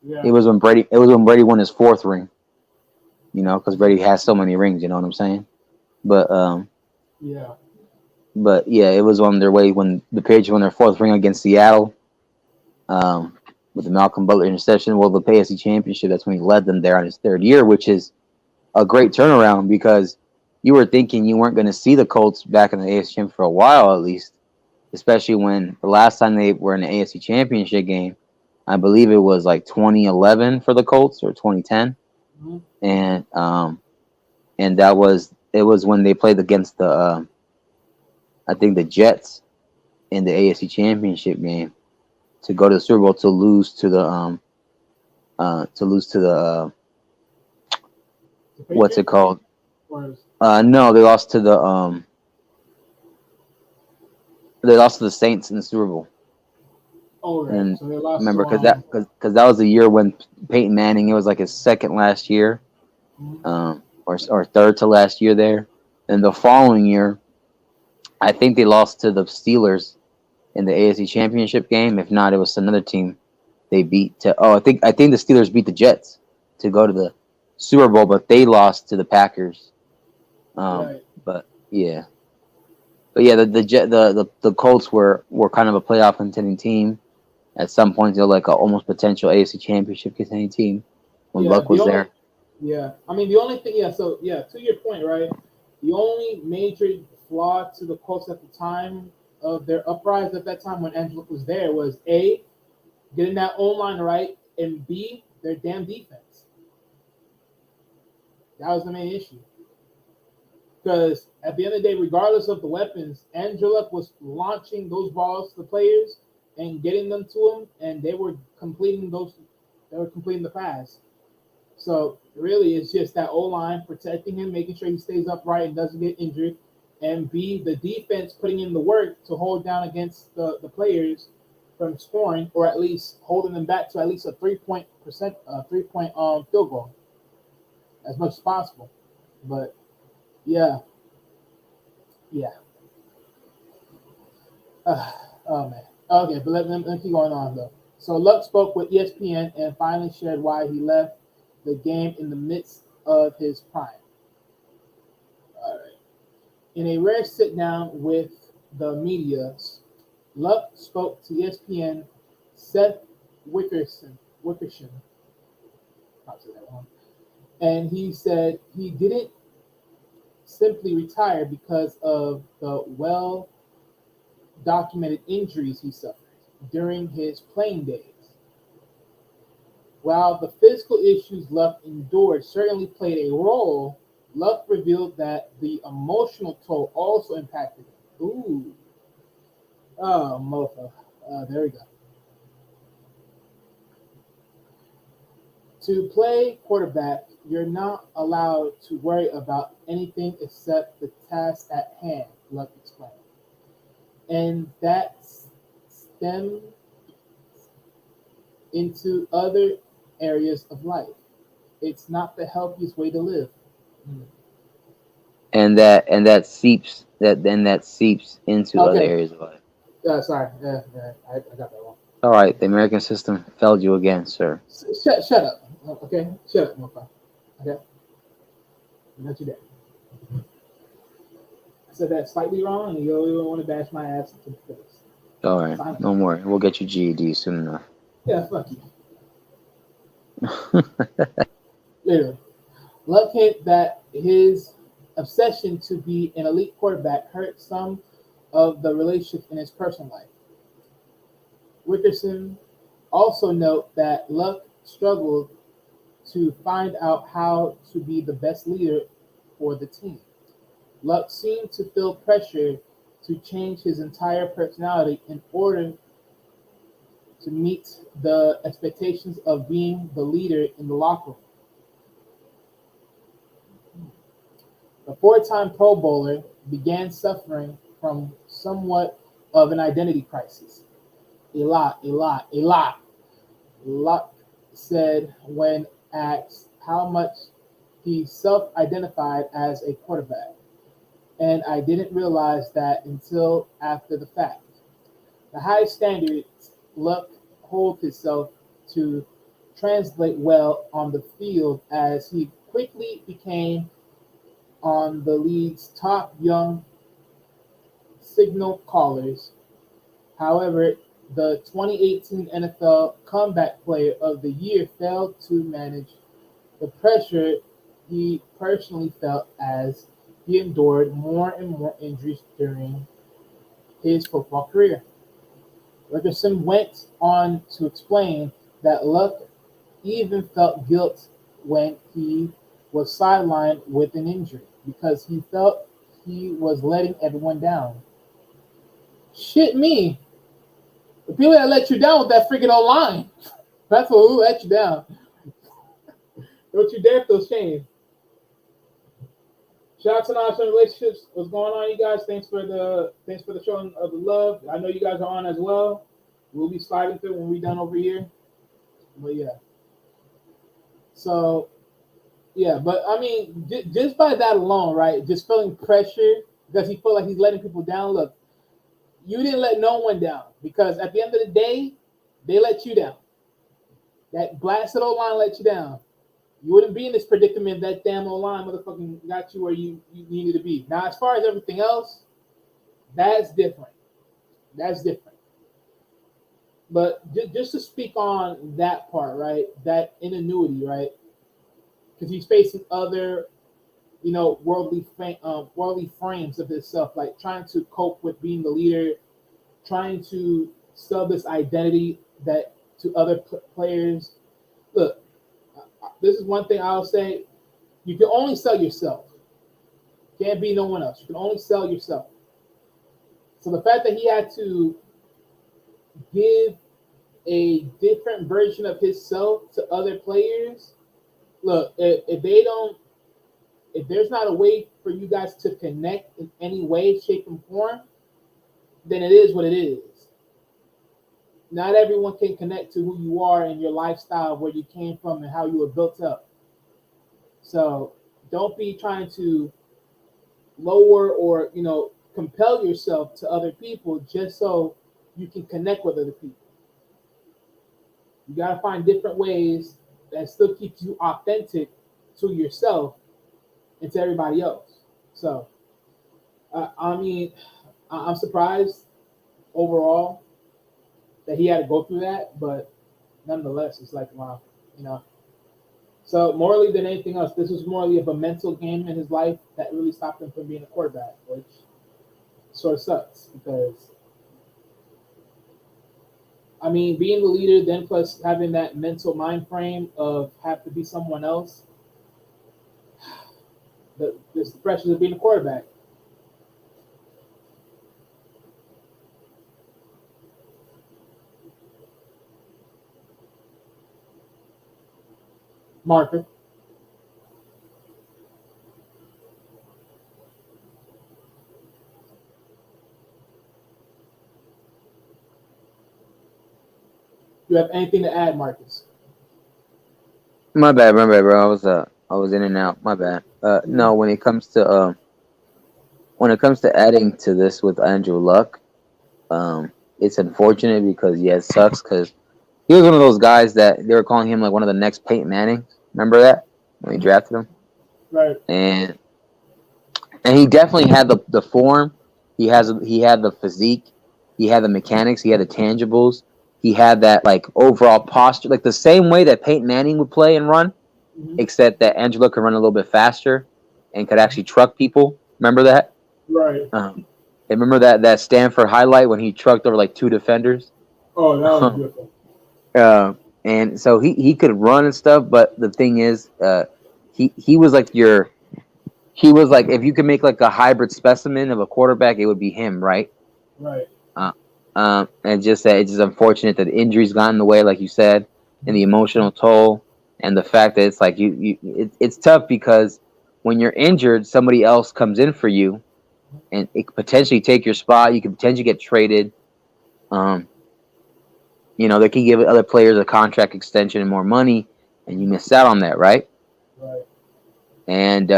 Yeah, It was when Brady won his fourth ring. Because Brady has so many rings. You know what I'm saying? But yeah, but yeah, it was on their way when the Patriots won their fourth ring against Seattle. Um, with the Malcolm Butler interception, well, the AFC Championship. That's when he led them there on his third year, which is a great turnaround because you were thinking you weren't going to see the Colts back in the AFC Championship for a while at least, especially when the last time they were in the AFC Championship game, I believe it was like 2011 for the Colts or 2010, mhm, and it was when they played against the I think the Jets in the AFC Championship game to go to the Super Bowl to lose to the the what's it Patriots called? or No, they lost to the Saints in the Super Bowl. oh right, And so they I lost remember to because that was the year when Peyton Manning, it was like his second last year, mhm, or third to last year there. And the following year, I think they lost to the Steelers in the AFC Championship game. If not, it was another team they beat. I think the Steelers beat the Jets to go to the Super Bowl, but they lost to the Packers. right, But yeah, the Colts were kind of a playoff contending team. At some point, they're like a almost potential AFC Championship contending team when yeah. Luck The was only there. Yeah, I mean the only thing, yeah. So yeah, to your point, right? The only major flaw to the Colts at the time of their uprise at that time when Angelique was there was A, getting that O line right, and B, their damn defense. That was the main issue. Because at the end of the day, regardless of the weapons, Angelique was launching those balls to the players and getting them to them, and they were completing those. They were completing the pass. So really, it's just that O line protecting him, making sure he stays upright and doesn't get injured, and B, the defense putting in the work to hold down against the players from scoring, or at least holding them back to at least a 3 point field goal as much as possible. But yeah, yeah. Oh man. Okay, but let me keep going on though. So Luck spoke with ESPN and finally shared why he left the game in the midst of his prime. All right. In a rare sit down with the media, Luck spoke to ESPN Seth Wickersham, I'll say that one, and he said he didn't simply retire because of the well documented injuries he suffered during his playing days. While the physical issues Luck endured certainly played a role, Luck revealed that the emotional toll also impacted him. Ooh, oh, mofo. There we go. To play quarterback, you're not allowed to worry about anything except the task at hand, Luck explained. And that stems into other areas of life. It's not the healthiest way to live. Mm. And that seeps into other Okay, areas of life. sorry. I got that wrong. All right, the American system failed you again, sir. Shut up. Okay, shut up, mofo. Okay, I got you there. I said that slightly wrong, and you don't want to bash my ass to the face. All right, Fine. no more. We'll get you GED soon enough. Yeah, fuck you. Literally. Luck hint that his obsession to be an elite quarterback hurt some of the relationships in his personal life. Wickerson also note that Luck struggled to find out how to be the best leader for the team. Luck seemed to feel pressure to change his entire personality in order to meet the expectations of being the leader in the locker room. The four-time Pro Bowler began suffering from somewhat of an identity crisis. A lot. Luck said when asked how much he self identified as a quarterback. And I didn't realize that until after the fact. The high standards Luck holds himself to translate well on the field as he quickly became on the league's top young signal callers. However, the 2018 NFL Comeback Player of the Year failed to manage the pressure he personally felt as he endured more and more injuries during his football career. Richardson went on to explain that Luck even felt guilt when he was sidelined with an injury because he felt he was letting everyone down. Shit me. The people that let you down with that freaking old line. That's what will let you down. Don't you dare feel shame. Shout out to National Relationships. What's going on, you guys? Thanks for the showing of the love. I know you guys are on as well. We'll be sliding through when we're done over here. But yeah. So yeah, but I mean, just by that alone, right? Just feeling pressure because he felt like he's letting people down. Look, you didn't let no one down because at the end of the day, they let you down. That blasted old line let you down. You wouldn't be in this predicament. That damn old line motherfucking got you where you needed to be. Now, as far as everything else, that's different. That's different. But just to speak on that part, right? That ingenuity, right? Because he's facing other, worldly frames of himself, like trying to cope with being the leader, trying to sell this identity that to other players. Look, this is one thing I'll say: you can only sell yourself. Can't be no one else. You can only sell yourself. So the fact that he had to give a different version of himself to other players. Look, if there's not a way for you guys to connect in any way, shape, and form, then it is what it is. Not everyone can connect to who you are and your lifestyle, where you came from, and how you were built up. So don't be trying to lower or compel yourself to other people just so you can connect with other people. You gotta find different ways that still keeps you authentic to yourself and to everybody else. So, I mean, I'm surprised overall that he had to go through that, but nonetheless, it's like, wow, So morally than anything else, this was morally of a mental game in his life that really stopped him from being a quarterback, which sort of sucks because, I mean, being the leader, then plus having that mental mind frame of have to be someone else, there's the pressures of being a quarterback. Marker. You have anything to add, Marcus? My bad, bro. I was in and out. My bad. No, when it comes to adding to this with Andrew Luck, it's unfortunate because it sucks because he was one of those guys that they were calling him like one of the next Peyton Manning. Remember that when he drafted him? Right. And he definitely had the form. He had the physique. He had the mechanics. He had the tangibles. He had that like overall posture, like the same way that Peyton Manning would play and run, except that Andrew Luck could run a little bit faster and could actually truck people. Remember that? Right. And remember that Stanford highlight when he trucked over like 2 defenders? Oh, that was beautiful. And so he could run and stuff, but the thing is, he was like if you could make like a hybrid specimen of a quarterback, it would be him, right? Right. And just that it's just unfortunate that injuries got in the way, like you said, and the emotional toll, and the fact that it's like it's tough because when you're injured, somebody else comes in for you, and it could potentially take your spot. You could potentially get traded. Um, they could give other players a contract extension and more money, and you miss out on that, right? Right. And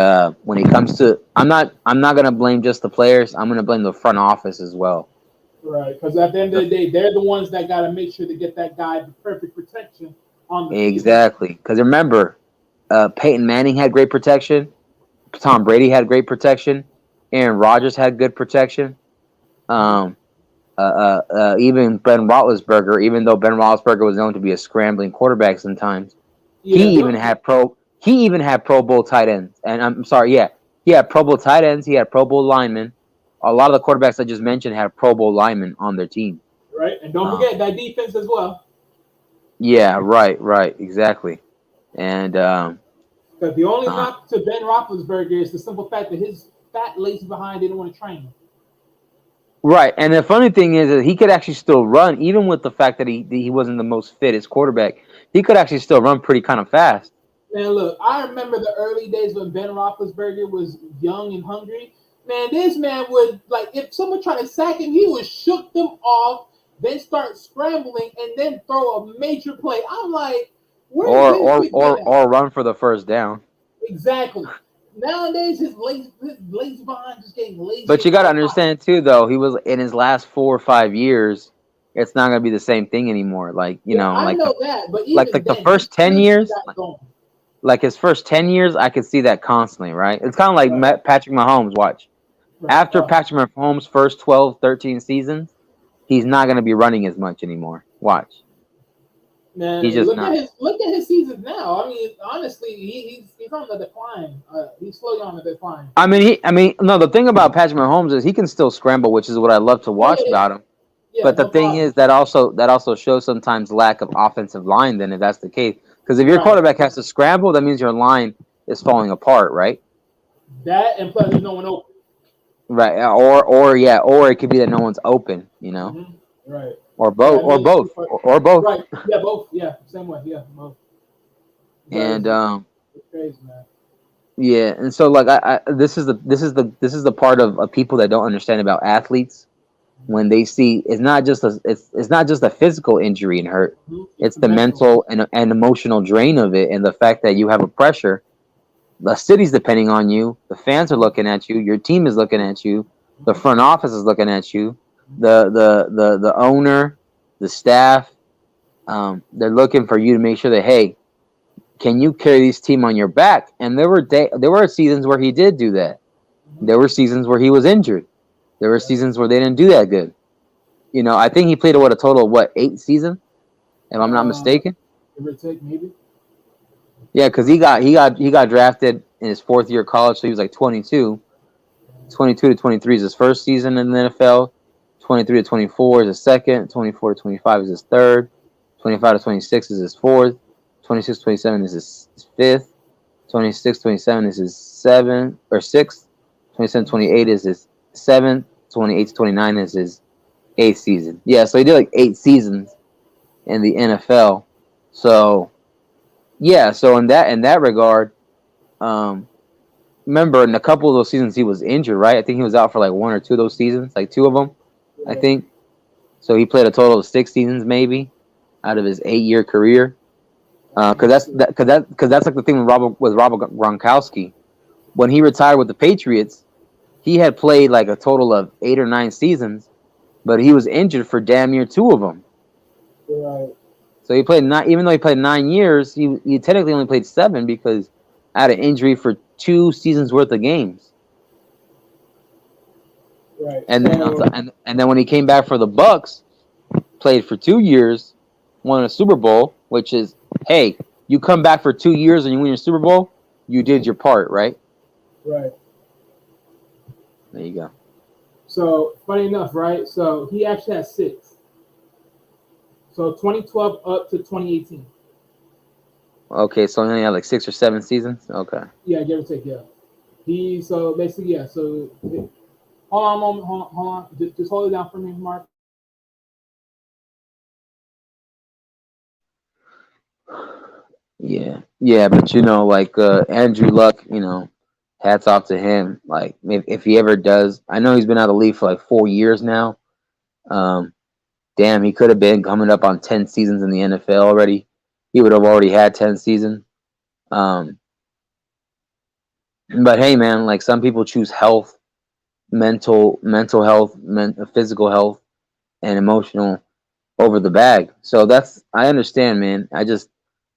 when it comes to, I'm not gonna blame just the players. I'm gonna blame the front office as well. Right. Because at the end of the day, they're the ones that got to make sure to get that guy the perfect protection on the field. Exactly, because remember, Peyton Manning had great protection. Tom Brady had great protection. Aaron Rodgers had good protection. Um, even Ben Roethlisberger, even though Ben Roethlisberger was known to be a scrambling quarterback sometimes, Yeah. he even had Pro Bowl tight ends. And I'm sorry, yeah, he had Pro Bowl tight ends. He had Pro Bowl linemen. A lot of the quarterbacks I just mentioned had Pro Bowl linemen on their team. Right. And don't Um, forget that defense as well. yeah, right, exactly. And Because the only uh, knock to Ben Roethlisberger is the simple fact that his fat lazy behind didn't want to train him. right, and the funny thing is that he could actually still run, even with the fact that he wasn't the most fittest quarterback. He could actually still run pretty kind of fast. Man, look, I remember the early days when Ben Roethlisberger was young and hungry. Man, this man would, like, if someone tried to sack him, he would shook them off, then start scrambling, and then throw a major play. I'm like, where's his quick head at? Or run for the first down. Exactly. Nowadays, his lazy behind just getting lazy. But you got to understand too, though, he was in his last 4 or 5 years. It's not going to be the same thing anymore. Like I know that, but even the then, first 10 years, got going. like his first 10 years, I could see that constantly. Right? It's kind of like Right. Patrick Mahomes. Watch Right. after Patrick Mahomes' first 12, 13 seasons, he's not going to be running as much anymore. Watch. Man, He's just not. Look at his seasons now. I mean, honestly, he's on the decline. He's slowly on the decline. No. The thing about Patrick Mahomes is he can still scramble, which is what I love to watch about him. Yeah, But the no thing problem. is that also shows sometimes lack of offensive line. Then if that's the case, because if your Right. quarterback has to scramble, that means your line is falling apart, right? That and plus there's no one open. Right. Or it could be that no one's open. Right. Or Yeah, both, I mean, or both. right. Yeah, both. Yeah, same way. Yeah, both. But And it's crazy, man. yeah, and so like this is the part of people that don't understand about athletes when they see it's not just a physical injury and hurt. It's the mental and emotional drain of it, and the fact that you have a pressure. The city's depending on you. The fans are looking at you. Your team is looking at you. The front office is looking at you. The owner, the staff, they're looking for you to make sure that, hey, can you carry this team on your back? And there were seasons where he did do that. There were seasons where he was injured. There were seasons where they didn't do that good. I think he played a total of 8 seasons, if I'm not mistaken. Give or take, maybe. Yeah, because he got drafted in his 4th year of college, so he was like 22. 22 to 23 is his first season in the NFL. 23 to 24 is his second. 24 to 25 is his third. 25 to 26 is his fourth. 26 to 27 is his fifth. 26 27 is his seventh or sixth. 27 28 is his seventh. 28 to 29 is his 8th season. Yeah, so he did like 8 seasons in the NFL. So yeah, so in that regard, remember in a couple of those seasons he was injured, right? I think he was out for like 1 or 2 of those seasons, like 2 of them, I think. So he played a total of 6 seasons maybe out of his 8-year career. Because that's like the thing with Robert Gronkowski. When he retired with the Patriots, he had played like a total of 8 or 9 seasons, but he was injured for damn near 2 of them. Right. So he played even though he played 9 years, he technically only played 7 because I had an injury for 2 seasons worth of games. Right. And then when he came back for the Bucks, played for 2 years, won a Super Bowl, which is, hey, you come back for 2 years and you win your Super Bowl, you did your part, right? Right. There you go. So funny enough, right? So he actually has 6. So 2012 up to 2018. Okay, so he only had like 6 or 7 seasons. Okay. Yeah, give or take. Yeah. So basically, yeah. So hold on a moment. Hold on. Just hold it down for me, Mark. Yeah, but like Andrew Luck, hats off to him. Like if he ever does, I know he's been out of the league for like 4 years now. Um, Damn, he could have been coming up on 10 seasons in the NFL already. He would have already had 10 seasons. Um, but hey, man, like some people choose health, mental health, physical health, and emotional over the bag. So that's I understand, man.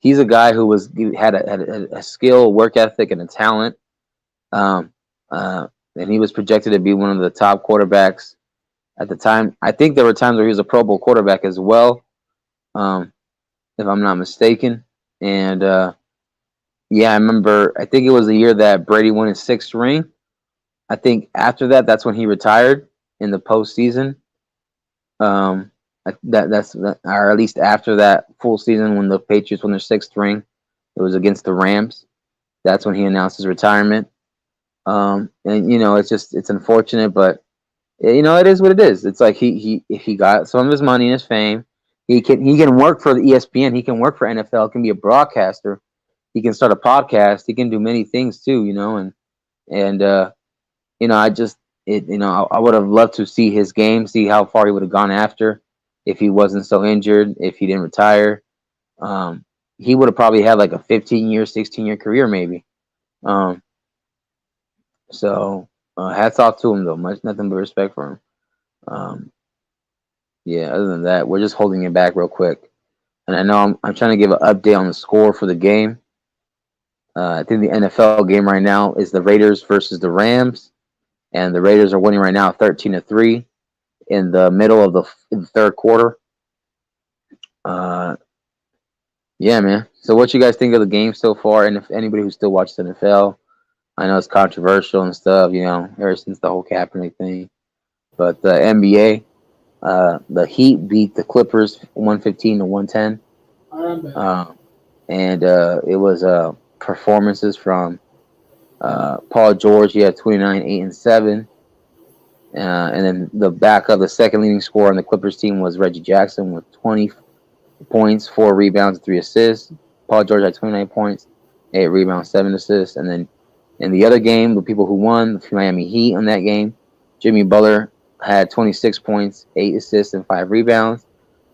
He's a guy who had a skill, work ethic, and a talent. Um, and he was projected to be one of the top quarterbacks at the time. I think there were times where he was a Pro Bowl quarterback as well, if I'm not mistaken. And yeah, I remember. I think it was the year that Brady won his sixth ring. I think after that, that's when he retired in the postseason. Or at least after that full season when the Patriots won their sixth ring, it was against the Rams. That's when he announced his retirement. And it's unfortunate, but it is what it is. It's like he got some of his money and his fame. He can work for the ESPN. He can work for NFL. Can be a broadcaster. He can start a podcast. He can do many things too. And I just I would have loved to see his game, see how far he would have gone after if he wasn't so injured, if he didn't retire. Um, he would have probably had like a 15-year, 16-year career maybe. Um, so hats off to him though. Much nothing but respect for him. Um, yeah. Other than that, we're just holding it back real quick, and I know I'm trying to give an update on the score for the game. I think the NFL game right now is the Raiders versus the Rams, and the Raiders are winning right now 13-3 in the middle of the third quarter. Uh, yeah, man. So, what you guys think of the game so far? And if anybody who still watches NFL, I know it's controversial and stuff, ever since the whole Kaepernick thing. But the NBA, the Heat beat the Clippers 115-110. I remember. And it was performances from Paul George. He had 29, 8, and 7. And then the backup, the second leading scorer on the Clippers team was Reggie Jackson with 20 points, 4 rebounds, 3 assists. Paul George had 29 points, 8 rebounds, 7 assists. And then in the other game, the people who won, the Miami Heat on that game, Jimmy Butler had 26 points, 8 assists, and 5 rebounds.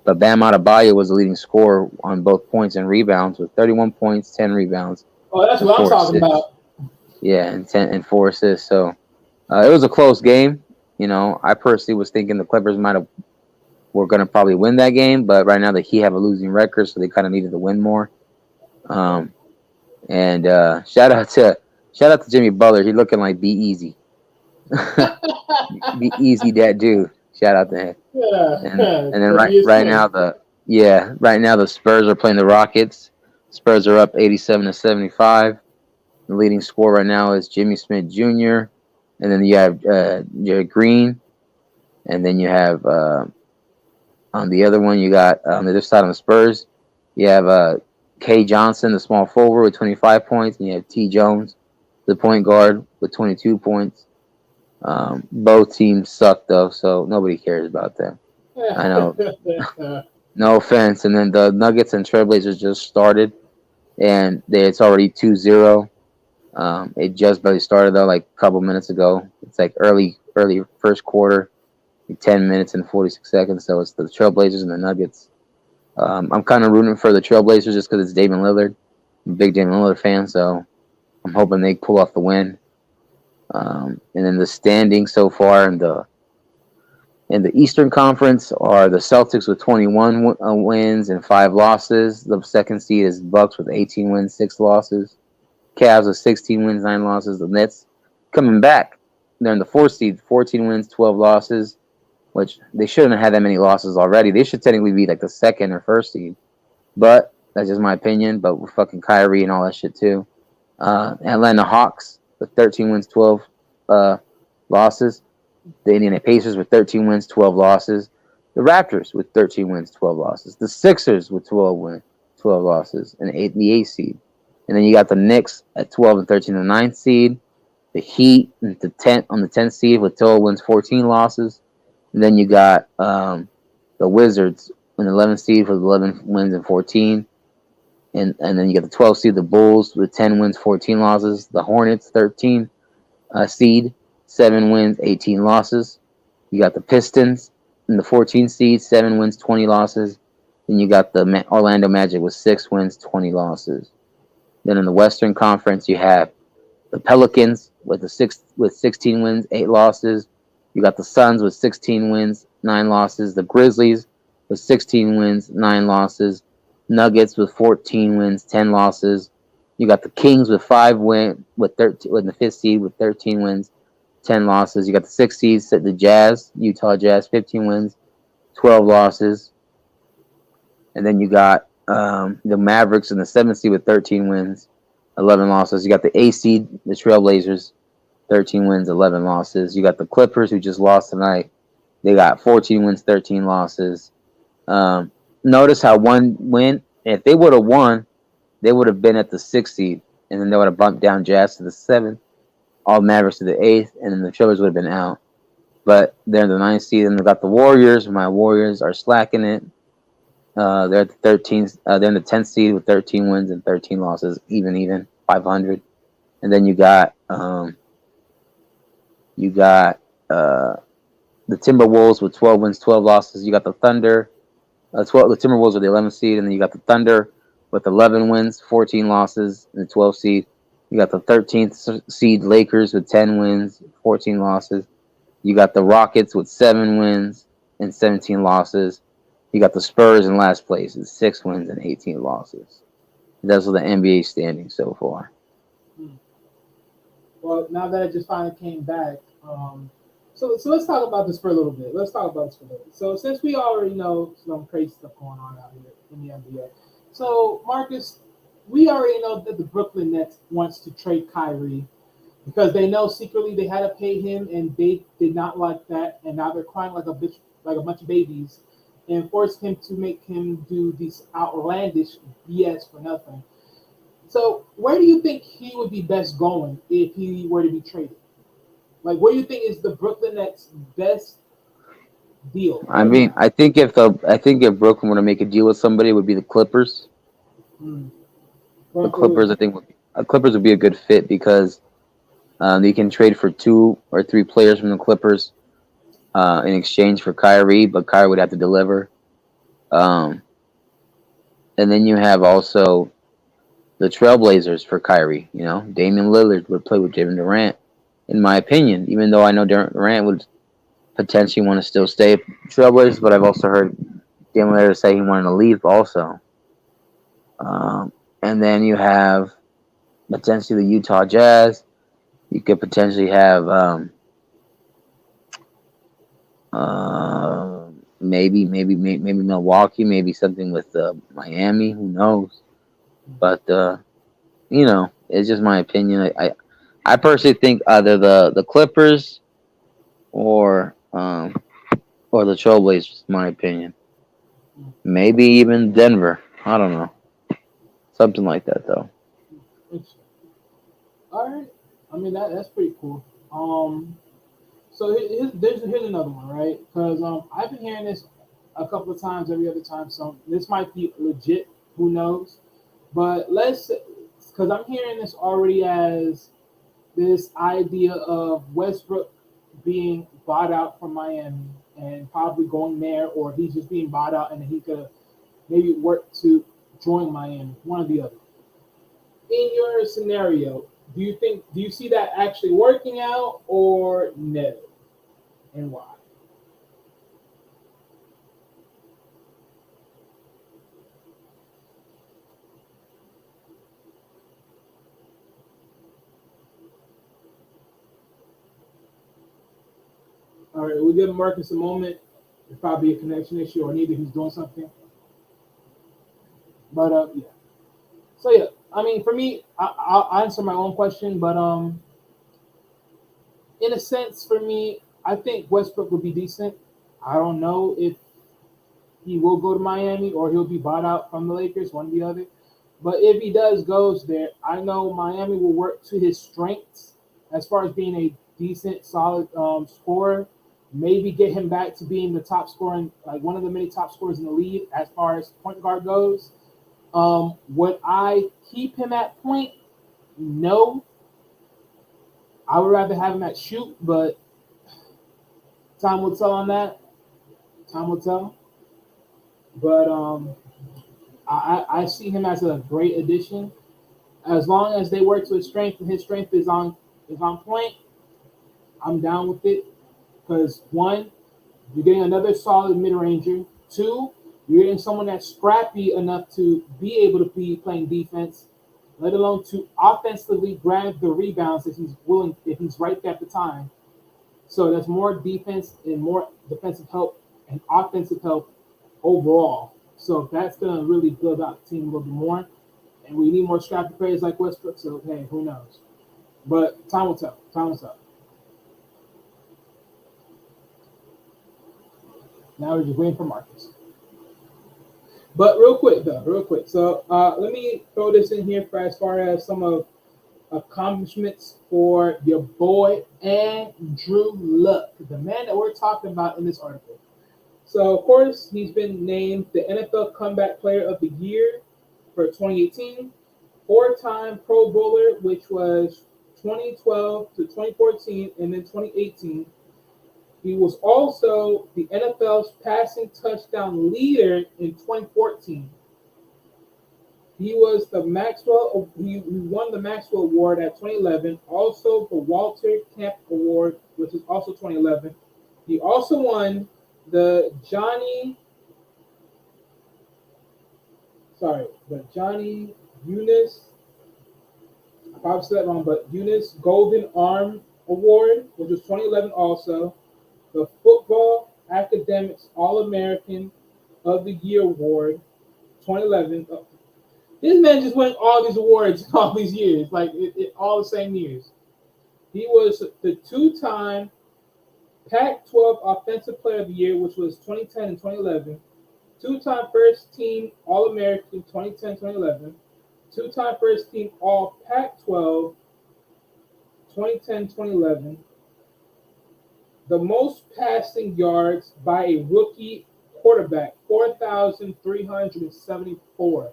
But Bam Adebayo was the leading scorer on both points and rebounds with 31 points, 10 rebounds. Oh, that's what I'm talking about. Yeah, and 4 assists. So it was a close game. I personally was thinking the Clippers were going to probably win that game, but right now the Heat have a losing record, so they kind of needed to win more. And shout out to Jimmy Butler. He looking like Be Easy. Be Easy, that dude. Shout out to him. Yeah. And then right now the Spurs are playing the Rockets. Spurs are up 87-75. The leading scorer right now is Jimmy Smith Jr. And then you have Jared Green. And then you have on the other one, you got on the other side of the Spurs, you have Kay Johnson, the small forward, with 25 points. And you have T. Jones, the point guard, with 22 points. Both teams suck, though, so nobody cares about them. I know. No offense. And then the Nuggets and Trailblazers just started, and it's already 2-0. It just barely started, though, like a couple minutes ago. It's like early first quarter, 10 minutes and 46 seconds. So it's the Trailblazers and the Nuggets. I'm kind of rooting for the Trailblazers just because it's Damian Lillard. I'm a big Damian Lillard fan, so I'm hoping they pull off the win. And then the standings so far in the Eastern Conference are the Celtics with 21 wins and 5 losses. The second seed is Bucks with 18 wins, 6 losses. Cavs with 16 wins, 9 losses. The Nets coming back. They're in the 4th seed, 14 wins, 12 losses, which they shouldn't have had that many losses already. They should technically be like the 2nd or 1st seed. But that's just my opinion. But with fucking Kyrie and all that shit too. Atlanta Hawks with 13 wins, 12 losses. The Indiana Pacers with 13 wins, 12 losses. The Raptors with 13 wins, 12 losses. The Sixers with 12 wins, 12 losses, and the 8th seed. And then you got the Knicks at 12 and 13, the 9th seed. The Heat on the 10th seed with 12 wins, 14 losses. And then you got the Wizards in the 11th seed with 11 wins and 14. And then you got the 12th seed, the Bulls with 10 wins, 14 losses. The Hornets, 13 seed, 7 wins, 18 losses. You got the Pistons in the 14 seed, 7 wins, 20 losses. Then you got the Orlando Magic with 6 wins, 20 losses. Then in the Western Conference, you have the Pelicans with 16 wins, 8 losses. You got the Suns with 16 wins, 9 losses. The Grizzlies with 16 wins, 9 losses. Nuggets with 14 wins, 10 losses. You got the Kings with 5 win with 13 with the fifth seed with 13 wins, 10 losses. You got the sixth seed, the Jazz, Utah Jazz, 15 wins, 12 losses. And then you got the Mavericks in the seventh seed with 13 wins, 11 losses. You got the eighth seed, the Trailblazers, 13 wins, 11 losses. You got the Clippers, who just lost tonight. They got 14 wins, 13 losses. Notice how one win, if they would have won, they would have been at the sixth seed, and then they would have bumped down Jazz to the seventh, all Mavericks to the eighth, and then the Trailblazers would have been out. But they're in the ninth seed, and they got the Warriors. My Warriors are slacking it. They're at the 13th. They're in the 10th seed with 13 wins and 13 losses, even 500. And then you got the Timberwolves with 12 wins, 12 losses. You got the Thunder. The Timberwolves are the 11th seed, and then you got the Thunder with 11 wins, 14 losses, in the 12th seed. You got the 13th seed Lakers with 10 wins, 14 losses. You got the Rockets with 7 wins and 17 losses. You got the Spurs in last place with 6 wins and 18 losses. Those are the NBA standings so far. Well, now that I just finally came back, so let's talk about this for a little bit. So since we already know some crazy stuff going on out here in the NBA, so Marcus, we already know that the Brooklyn Nets wants to trade Kyrie because they know secretly they had to pay him, and they did not like that, and now they're crying like a bitch, like a bunch of babies, and forced him to make him do these outlandish BS for nothing. So where do you think he would be best going if he were to be traded? Like, what do you think is the Brooklyn Nets' best deal? I mean, I think if Brooklyn were to make a deal with somebody, it would be the Clippers. The Clippers, I think, Clippers would be a good fit because they can trade for 2 or 3 players from the Clippers in exchange for Kyrie, but Kyrie would have to deliver. And then you have also the Trailblazers for Kyrie. You know, Damian Lillard would play with Kevin Durant, in my opinion. Even though I know Durant would potentially want to still stay at Trailblazers, but I've also heard Damian Lillard say he wanted to leave also. And then you have potentially the Utah Jazz. You could potentially have maybe Milwaukee, maybe something with Miami. Who knows? But it's just my opinion. I personally think either the Clippers or the Trailblazers. My opinion. Maybe even Denver. I don't know. Something like that, though. All right. I mean that's pretty cool. So here's another one, right? Because I've been hearing this a couple of times, every other time. So this might be legit. Who knows? But because I'm hearing this already as this idea of Westbrook being bought out from Miami and probably going there, or he's just being bought out and he could maybe work to join Miami, one or the other. In your scenario, do you see that actually working out or no? And why? All right, we'll give Marcus a moment. There's probably a connection issue, or neither he's doing something. But yeah. So yeah, I mean, for me, I'll answer my own question, but in a sense, for me, I think Westbrook will be decent. I don't know if he will go to Miami or he'll be bought out from the Lakers, one or the other. But if he goes there, I know Miami will work to his strengths as far as being a decent, solid scorer. Maybe get him back to being the top scoring, like one of the many top scorers in the league as far as point guard goes. Would I keep him at point? No. I would rather have him at shoot, but time will tell on that. Time will tell. But I see him as a great addition. As long as they work to his strength and his strength is on point, I'm down with it. Because one, you're getting another solid mid ranger. Two, you're getting someone that's scrappy enough to be able to be playing defense, let alone to offensively grab the rebounds if he's right there at the time. So that's more defense and more defensive help and offensive help overall. So that's gonna really build out the team a little bit more. And we need more scrappy players like Westbrook. So hey, who knows? But time will tell. Time will tell. Now we're just waiting for Marcus. But real quick. So let me throw this in here for as far as some of accomplishments for your boy Andrew Luck, the man that we're talking about in this article. So of course he's been named the NFL Comeback Player of the Year for 2018, four-time Pro Bowler, which was 2012 to 2014, and then 2018. He was also the NFL's passing touchdown leader in 2014. He was the Maxwell. He won the Maxwell Award at 2011. Also the Walter Camp Award, which is also 2011. He also won the Johnny Eunice. I probably said that wrong, but Eunice Golden Arm Award, which was 2011 also. The Football Academics All-American of the Year Award, 2011. This man just won all these awards all these years, like all the same years. He was the two-time Pac-12 Offensive Player of the Year, which was 2010 and 2011. Two-time first-team All-American, 2010-2011. Two-time first-team All-Pac-12, 2010-2011. The most passing yards by a rookie quarterback, 4,374.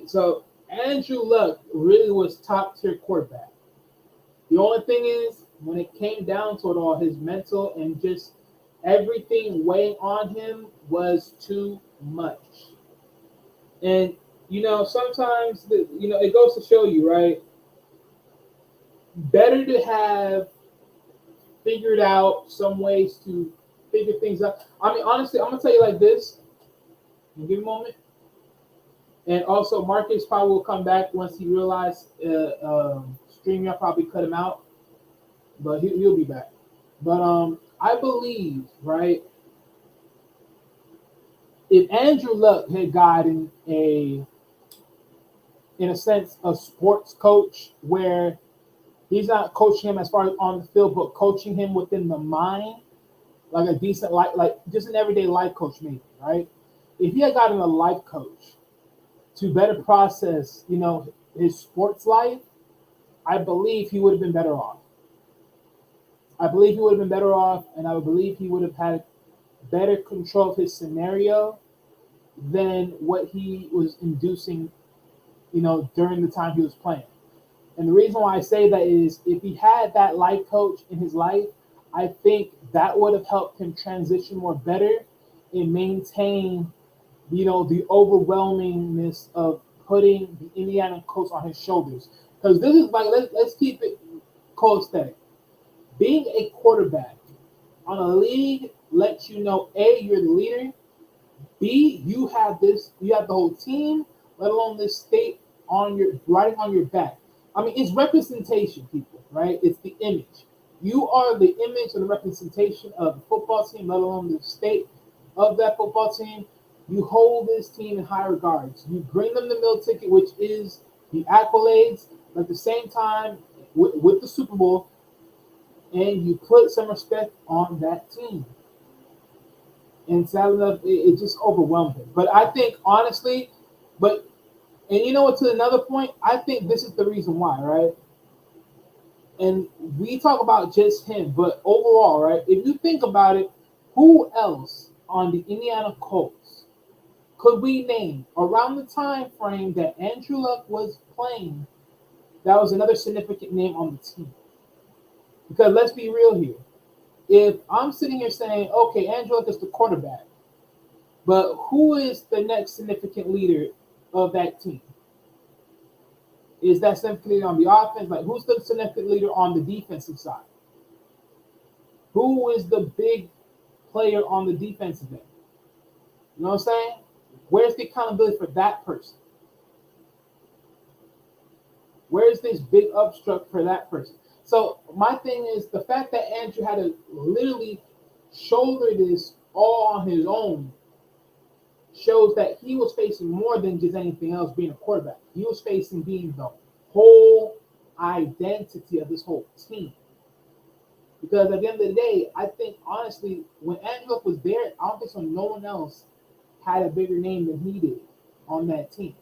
So Andrew Luck really was top-tier quarterback. The only thing is, when it came down to it all, his mental and just everything weighing on him was too much. And, sometimes, it goes to show you, right? Better to have figured out some ways to figure things out. I mean, honestly, I'm going to tell you like this. Give me a moment. And also, Marcus probably will come back once he realizes StreamYard probably cut him out. But he'll be back. But I believe, right, if Andrew Luck had gotten in a sense, a sports coach where he's not coaching him as far as on the field, but coaching him within the mind, like a decent, like just an everyday life coach, maybe, right? If he had gotten a life coach to better process, his sports life, I believe he would have been better off. I believe he would have been better off, and I believe he would have had better control of his scenario than what he was inducing, during the time he was playing. And the reason why I say that is if he had that life coach in his life, I think that would have helped him transition more better and maintain, the overwhelmingness of putting the Indiana coach on his shoulders. Because this is like, let's keep it cold steady. Being a quarterback on a league lets you know, A, you're the leader. B, you have the whole team, let alone this state riding on your back. I mean, it's representation, people, right? It's the image. You are the image and the representation of the football team, let alone the state of that football team. You hold this team in high regards. You bring them the meal ticket, which is the accolades, but at the same time, with the Super Bowl, and you put some respect on that team. And sadly enough, it just overwhelmed him. But I think, honestly, and you know what, to another point, I think this is the reason why, right? And we talk about just him, but overall, right, if you think about it, who else on the Indiana Colts could we name around the time frame that Andrew Luck was playing that was another significant name on the team. Because let's be real here. If I'm sitting here saying, okay, Andrew Luck is the quarterback, but who is the next significant leader of that team? Is that significant leader on the offense? Like, who's the significant leader on the defensive side? Who is the big player on the defensive end? You know what I'm saying? Where's the accountability for that person? Where's this big upstruct for that person? So my thing is the fact that Andrew had to literally shoulder this all on his own shows that he was facing more than just anything else being a quarterback. He was facing being the whole identity of this whole team. Because at the end of the day, I think honestly, when Andrew Luck was there, I don't think so no one else had a bigger name than he did on that team.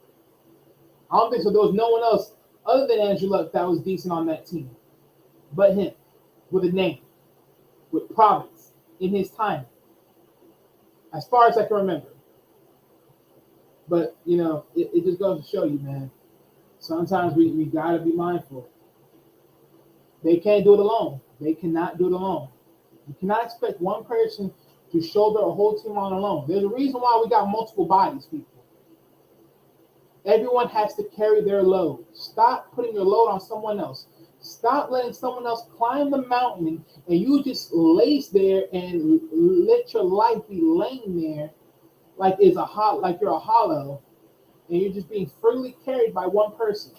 I don't think so. There was no one else other than Andrew Luck that was decent on that team, but him, with a name, with province, in his time, as far as I can remember. But, you know, it just goes to show you, man, sometimes we got to be mindful. They can't do it alone. They cannot do it alone. You cannot expect one person to shoulder a whole team on alone. There's a reason why we got multiple bodies, people. Everyone has to carry their load. Stop putting your load on someone else. Stop letting someone else climb the mountain and you just lace there and let your life be laying there like you're a hollow, and you're just being freely carried by one person.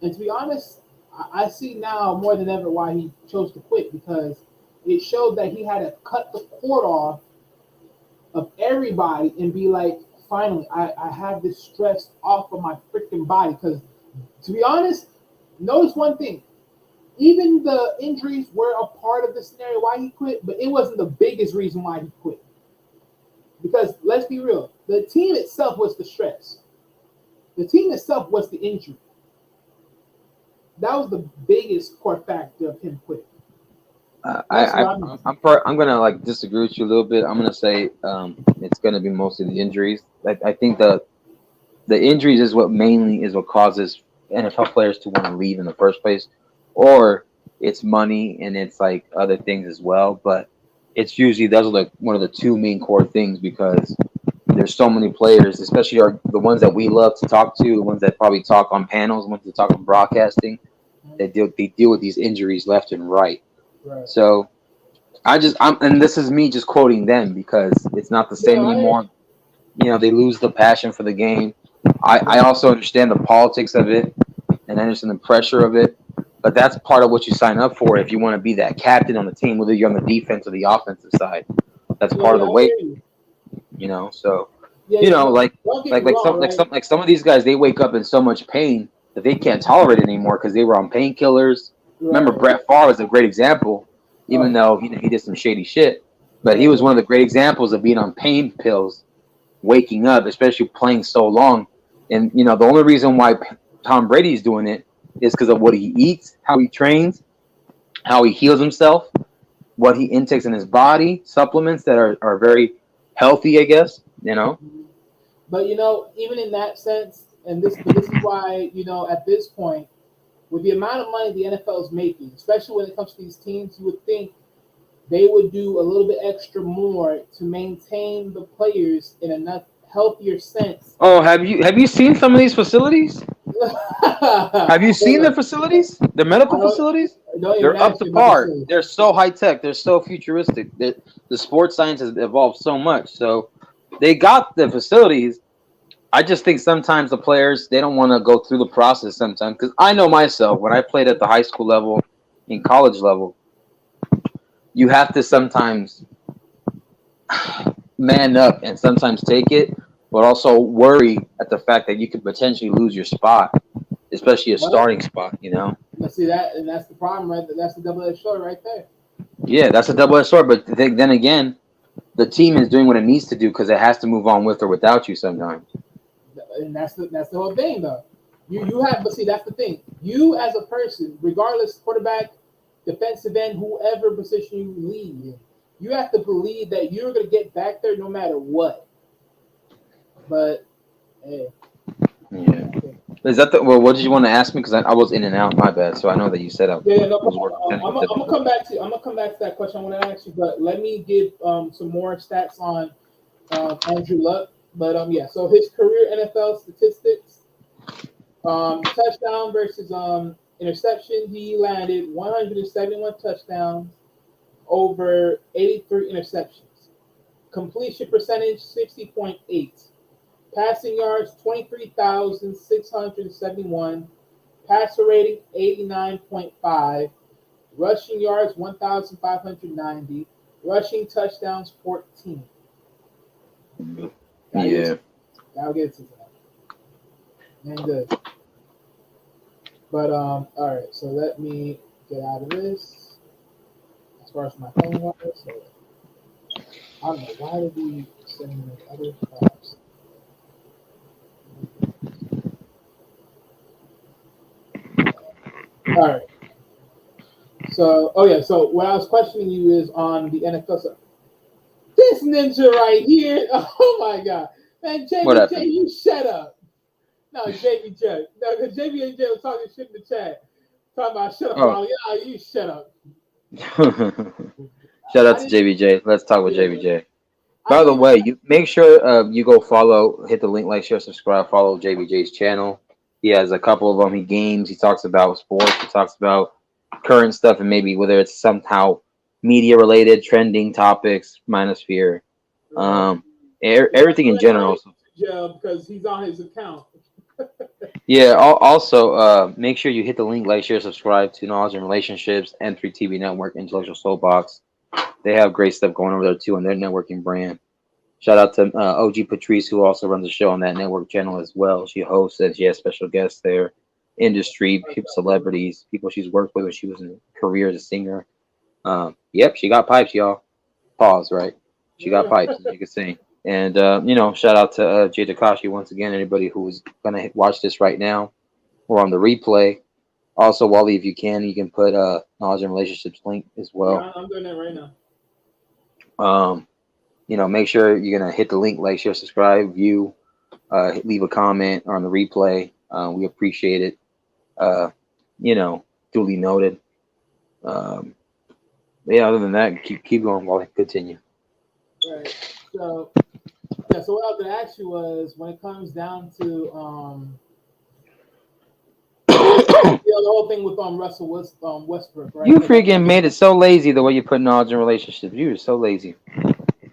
And to be honest, I see now more than ever why he chose to quit, because it showed that he had to cut the cord off of everybody and be like, finally, I have this stress off of my freaking body. Because to be honest, notice one thing. Even the injuries were a part of the scenario why he quit, but it wasn't the biggest reason why he quit. Because let's be real, the team itself was the stress. The team itself was the injury. That was the biggest core factor of him quitting. I'm gonna like disagree with you a little bit. I'm gonna say it's gonna be mostly the injuries. I think the injuries is what causes NFL players to want to leave in the first place, or it's money and it's like other things as well. But it's usually those are like one of the two main core things, because there's so many players, especially the ones that we love to talk to, the ones that probably talk on panels, the ones that talk on broadcasting. They deal with these injuries left and right. Right. So and this is me just quoting them because it's not the same anymore. You know, they lose the passion for the game. I also understand the politics of it and I understand the pressure of it, but that's part of what you sign up for if you want to be that captain on the team, whether you're on the defense or the offensive side. That's part of the weight, you know. So like some of these guys, they wake up in so much pain that they can't tolerate it anymore because they were on painkillers. Right. Remember, Brett Favre was a great example, even though he did some shady shit. But he was one of the great examples of being on pain pills, waking up, especially playing so long. And, you know, the only reason why Tom Brady's doing it is because of what he eats, how he trains, how he heals himself, what he intakes in his body, supplements that are very healthy, I guess, you know. But, you know, even in that sense, and this is why, you know, at this point, with the amount of money the NFL is making, especially when it comes to these teams, you would think they would do a little bit extra more to maintain the players in a healthier sense. Oh, have you seen some of these facilities? Have you seen the facilities? The medical facilities? They're up to par. They're so high tech. They're so futuristic. The sports science has evolved so much. So they got the facilities. I just think sometimes the players, they don't want to go through the process sometimes. Because I know myself, when I played at the high school level, in college level, you have to sometimes man up and sometimes take it, but also worry at the fact that you could potentially lose your spot, especially a starting spot, you know? Let's see that, and that's the problem, right? That's the double-edged sword right there. Yeah, that's a double-edged sword, but then again, the team is doing what it needs to do because it has to move on with or without you sometimes. And that's the whole thing, though. You have, but see, that's the thing. You as a person, regardless, quarterback, defensive end, whoever position you lead, you have to believe that you're going to get back there no matter what. But, hey. Yeah. Is that the well? What did you want to ask me? Because I was in and out. My bad. So I know that you said I Yeah, no was problem. working technical I'm gonna difficulty. come back to I'm gonna come back to that question I want to ask you, but let me give some more stats on Andrew Luck. But yeah, so his career NFL statistics, touchdown versus interception, he landed 171 touchdowns, over 83 interceptions. Completion percentage 60.8. Passing yards 23,671. Passer rating 89.5. Rushing yards 1,590. Rushing touchdowns 14. Yeah. Gotta get to that. And good. But all right. So let me get out of this. As far as my phone goes, so I don't know why did we send me other files. All right. So, oh yeah. So what I was questioning you is on the NFL. So this ninja right here. Oh my god, man, What JBJ, happened? you shut up. No, JBJ. No, because JBJ was talking shit in the chat. Talking about shut up, Oh. Wally. Yeah, you shut up. Shout out I to didn't. JBJ. Let's talk with Yeah, JBJ. I By didn't the even. way, you make sure you go follow, hit the link, like, share, subscribe, follow JBJ's channel. He has a couple of them. He games. He talks about sports. He talks about current stuff and maybe whether it's somehow media related, trending topics, manosphere, Right. He's not everything in gonna let general. Wally So, to jail because he's on his account. yeah. Also, make sure you hit the link, like, share, subscribe to Knowledge and Relationships, N3 TV Network, Intellectual Soapbox. They have great stuff going over there too on their networking brand. Shout out to OG Patrice, who also runs a show on that network channel as well. She hosts and she has special guests there, industry, celebrities, people she's worked with when she was in a career as a singer. Yep, she got pipes, y'all. Pause, right? She got pipes, as you can see. And, shout out to Jay Takashi once again, anybody who's going to watch this right now or on the replay. Also, Wally, if you can put Knowledge and Relationships link as well. Yeah, I'm doing that right now. Make sure you're gonna hit the link, like, share, subscribe, view, leave a comment on the replay. We appreciate it. Uh, duly noted. Um, yeah. Other than that, keep going while I continue. Right. So yeah. So what I was gonna ask you was when it comes down to the whole thing with Russell Westbrook, right? You Because I freaking made it so lazy the way you put knowledge in relationships. You were so lazy.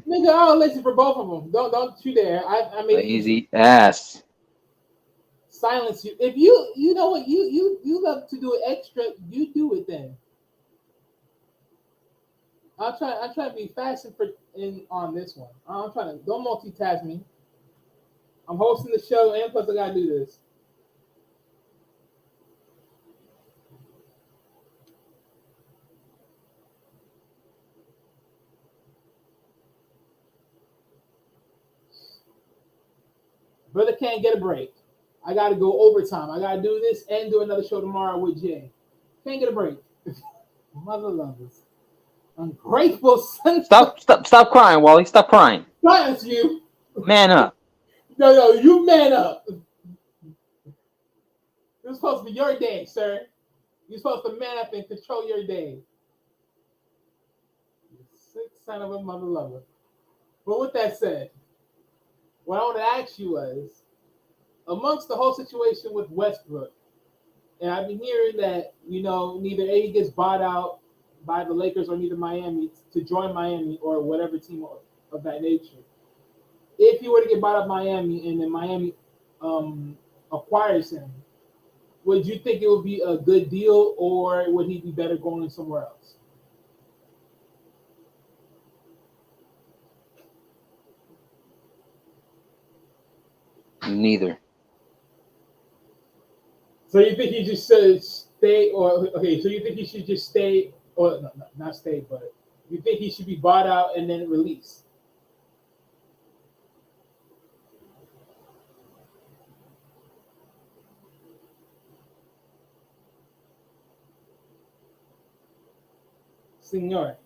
nigga, I'll listen for both of them. Don't you dare. I made it easy. Lazy ass. Silence you. If you know what you love to do it extra, you do it then. I'm trying to be fast and in on this one. I'm trying to don't multitask me. I'm hosting the show and plus I gotta do this. Brother can't get a break. I gotta go overtime. I gotta do this and do another show tomorrow with Jay. Can't get a break. Mother lovers. Ungrateful son. Stop crying, Wally. Stop crying. Silence you. Man up. No, you man up. It's supposed to be your day, sir. You're supposed to man up and control your day. You sick son of a mother lover. But with that said, what I want to ask you was, amongst the whole situation with Westbrook, and I've been hearing that, neither A gets bought out by the Lakers or neither Miami to join Miami or whatever team of that nature. If he were to get bought out Miami and then Miami acquires him, would you think it would be a good deal or would he be better going somewhere else? Neither. So you think he just should stay, or okay? So you think he should just stay, or no, not stay, but you think he should be bought out and then released? Senor.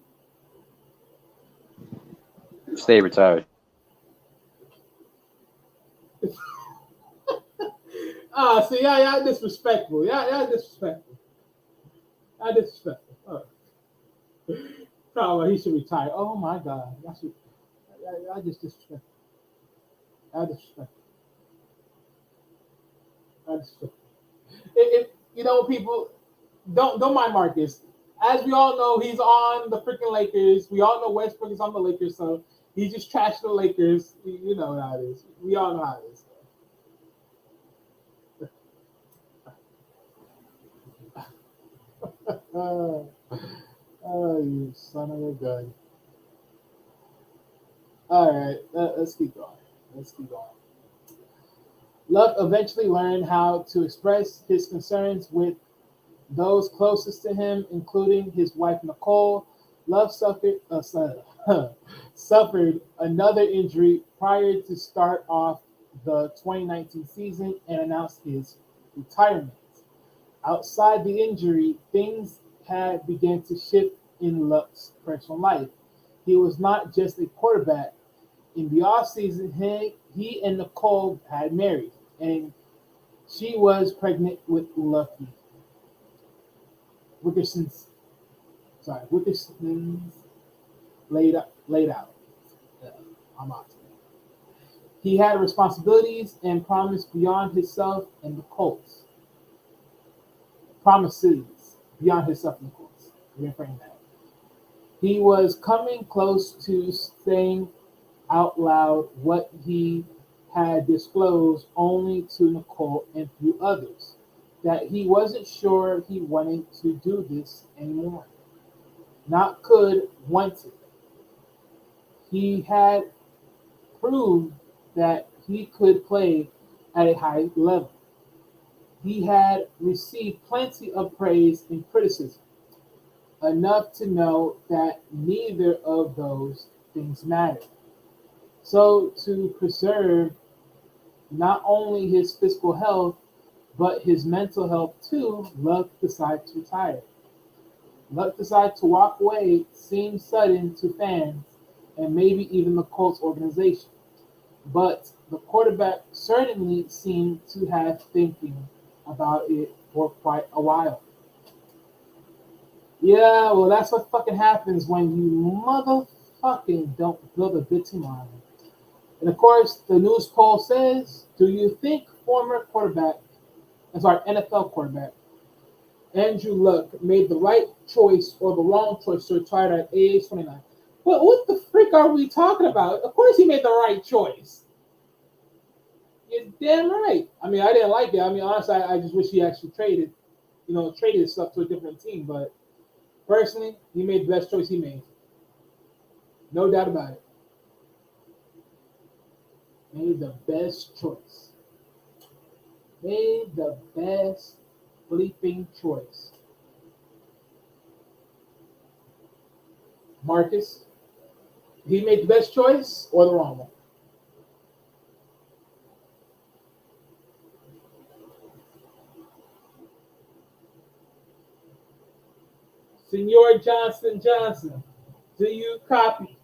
Stay retired. See, y'all disrespectful. Y'all disrespectful. Y'all disrespectful. Talking about he should retire. Oh my God. Y'all just disrespectful. Y'all disrespectful. Y'all disrespectful. You know, people don't mind Marcus. As we all know, he's on the freaking Lakers. We all know Westbrook is on the Lakers, so he just trashed the Lakers. You know how it is. We all know how it is. Oh, you son of a gun. All right, let's keep going. Let's keep going. Luck eventually learned how to express his concerns with those closest to him, including his wife Nicole. Love suffered another injury prior to start off the 2019 season and announced his retirement. Outside the injury, things had begun to shift in Luck's personal life. He was not just a quarterback. In the offseason, he and Nicole had married, and she was pregnant with Lucky. Wickerson's laid out. Yeah, I'm out. He had responsibilities and promised beyond himself and the Colts. Promises beyond himself and the Colts. Reframe that. He was coming close to saying out loud what he had disclosed only to Nicole and few others, that he wasn't sure he wanted to do this anymore. Not could, wanted. He had proved that he could play at a high level. He had received plenty of praise and criticism, enough to know that neither of those things mattered. So, to preserve not only his physical health, but his mental health too, Luck decided to retire. Luck decided to walk away seemed sudden to fans and maybe even the Colts organization. But the quarterback certainly seemed to have thinking about it for quite a while. Yeah, well, that's what fucking happens when you motherfucking don't build a good team around him. And of course, the news poll says, do you think NFL quarterback Andrew Luck made the right choice or the wrong choice to retire at age 29? Well, what the freak are we talking about? Of course he made the right choice. You're damn right. I mean, I didn't like it. I mean, honestly, I just wish he actually traded his stuff to a different team. But personally, he made the best choice he made. No doubt about it. Made the best choice. Made the best bleeping choice. Marcus, he made the best choice or the wrong one? Senor Johnson, do you copy?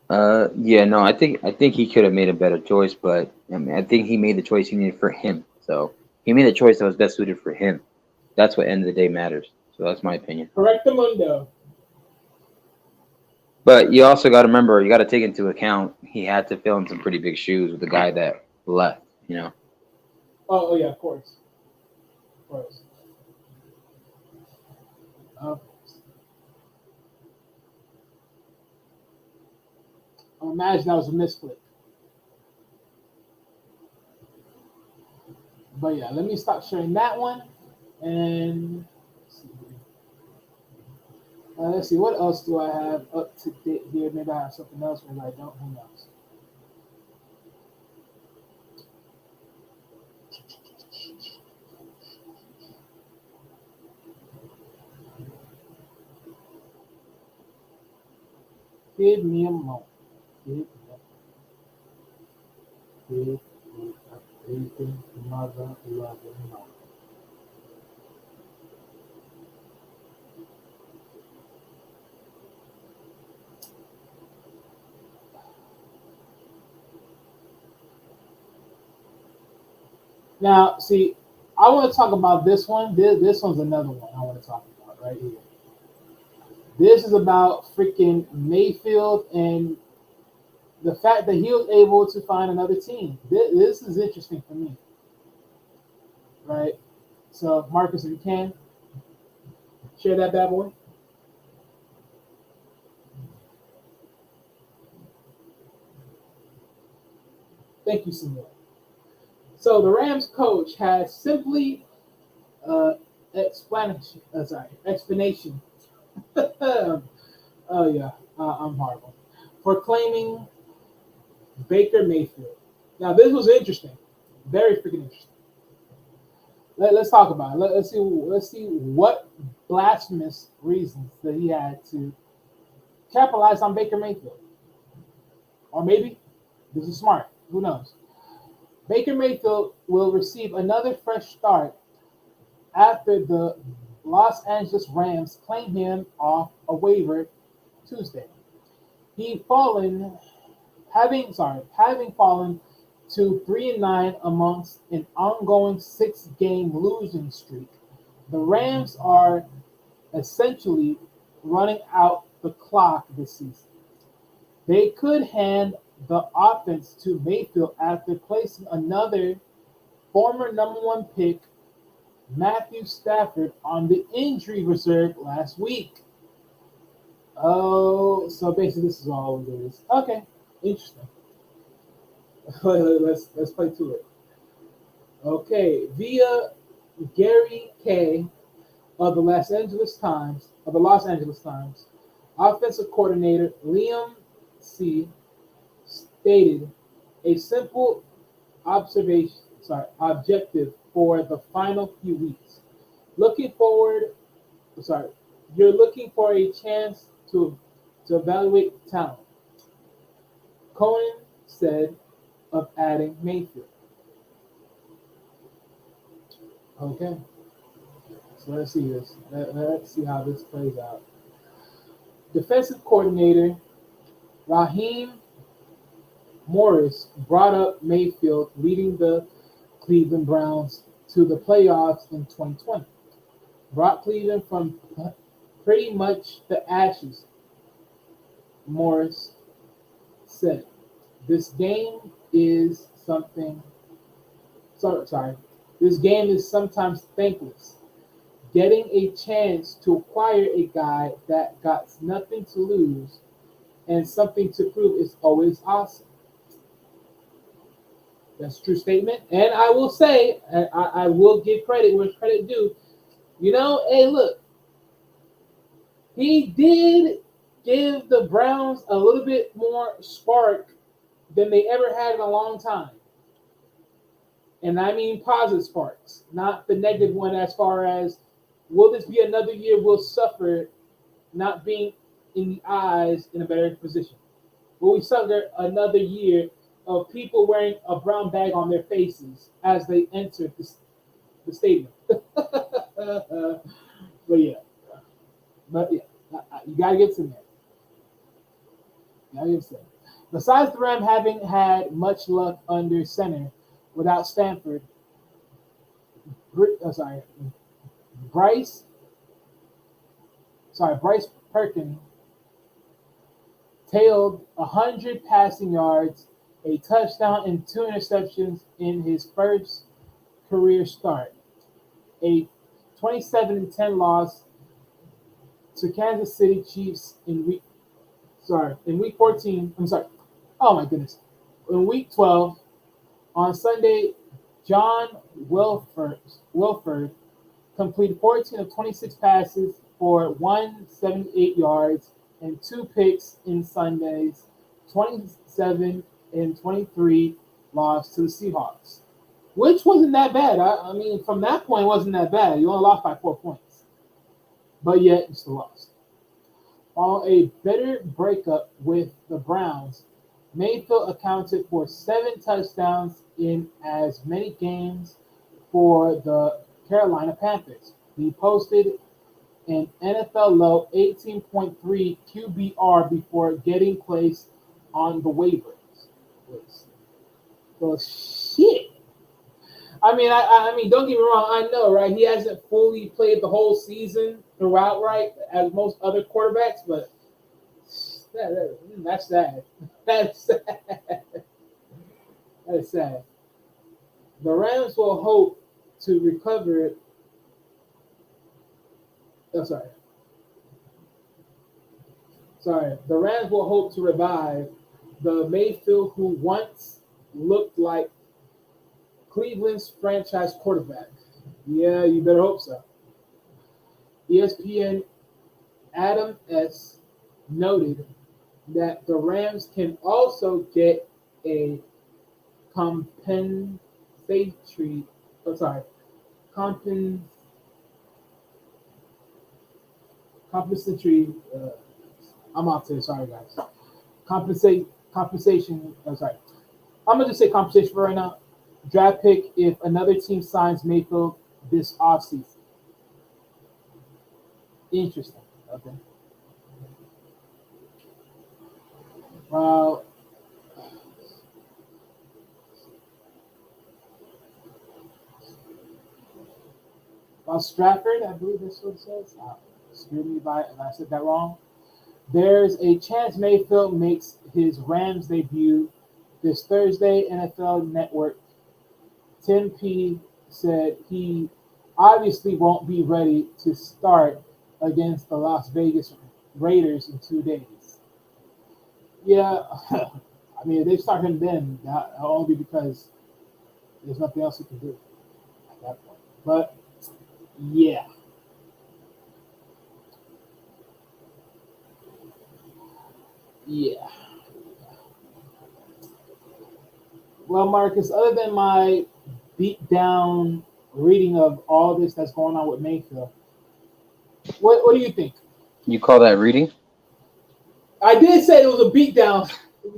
Yeah, no, I think he could have made a better choice, but I mean, I think he made the choice he needed for him. So he made a choice that was best suited for him. That's what end of the day matters. So that's my opinion. Correctamundo. But you also got to remember, you got to take into account he had to fill in some pretty big shoes with the guy that left. You know. Oh yeah, of course. Of course. Of course. Imagine that was a misclick. But yeah, let me stop sharing that one. And let's see, what else do I have up to date here? Maybe I have something else, maybe I don't. Who knows? Give me a moment. Give me a freaking mother loving moment. Now, see, I want to talk about this one. This one's another one I want to talk about right here. This is about freaking Mayfield and the fact that he was able to find another team. This is interesting for me, right? So, Marcus, if you can share that bad boy. Thank you, Senor. So, the Rams coach has simply explanation. Oh yeah, I'm horrible. For claiming Baker Mayfield. Now, this was interesting, very freaking interesting. Let's talk about it. Let's see what blasphemous reasons that he had to capitalize on Baker Mayfield, or maybe this is smart. Who knows? Baker Mayfield will receive another fresh start after the Los Angeles Rams claim him off a waiver Tuesday. He fallen having fallen to 3-9 amongst an ongoing 6-game losing streak. The Rams are essentially running out the clock this season. They could hand the offense to Mayfield after placing another former number one pick, Matthew Stafford, on the injury reserve last week. Oh, so basically this is all it is. Okay, interesting. let's play to it. Okay, via Gary Kay of the Los Angeles Times, offensive coordinator Liam C. stated a simple objective for the final few weeks. Looking forward, sorry, you're looking for a chance to evaluate talent. Cohen said of adding Mayfield. Okay, so let's see this. Let's see how this plays out. Defensive coordinator Raheem Morris brought up Mayfield leading the Cleveland Browns to the playoffs in 2020. Brought Cleveland from pretty much the ashes, Morris said. This game is something. Sorry. This game is sometimes thankless. Getting a chance to acquire a guy that got nothing to lose and something to prove is always awesome. That's a true statement. And I will say, I will give credit where credit due. You know, hey, look, he did give the Browns a little bit more spark than they ever had in a long time. And I mean positive sparks, not the negative one as far as will this be another year we'll suffer not being in the eyes in a better position? Will we suffer another year of people wearing a brown bag on their faces as they enter the stadium? But yeah, you gotta get some there. Besides the Ram having had much luck under center without Stanford, Bryce Perkins tailed 100 passing yards, a touchdown, and 2 interceptions in his first career start. A 27-10 loss to Kansas City Chiefs in week 14. Oh my goodness. In week 12, on Sunday, John Wilford completed 14 of 26 passes for 178 yards and 2 picks in Sunday's 27-23 loss to the Seahawks, which wasn't that bad. I mean, from that point, it wasn't that bad. You only lost by 4 points, but yet you still lost. On a bitter breakup with the Browns, Mayfield accounted for 7 touchdowns in as many games for the Carolina Panthers. He posted an NFL low 18.3 QBR before getting placed on the waivers. So shit. I mean, don't get me wrong. I know, right? He hasn't fully played the whole season throughout, right, as most other quarterbacks. But that's sad. That's sad. That is sad. The Rams will hope to recover. Oh, sorry. The Rams will hope to revive the Mayfield who once looked like Cleveland's franchise quarterback. Yeah, you better hope so. ESPN Adam S. noted that the Rams can also get a compensatory, oh sorry, compen, compensatory. I'm off to it. Sorry, guys. Compensation. Oh, sorry. I'm gonna just say compensation for right now. Draft pick if another team signs Mayfield this offseason. Interesting. Okay. Well, Stratford, I believe that's what it says. Excuse me if I said that wrong. There's a chance Mayfield makes his Rams debut this Thursday. NFL Network. Tim P said he obviously won't be ready to start against the Las Vegas Raiders in 2 days. Yeah, I mean, if they start him then, that only because there's nothing else he can do at that point. But yeah. Yeah. Well, Marcus, other than my beat down reading of all this that's going on with Mayfield, what do you think? You call that reading? I did say it was a beat down.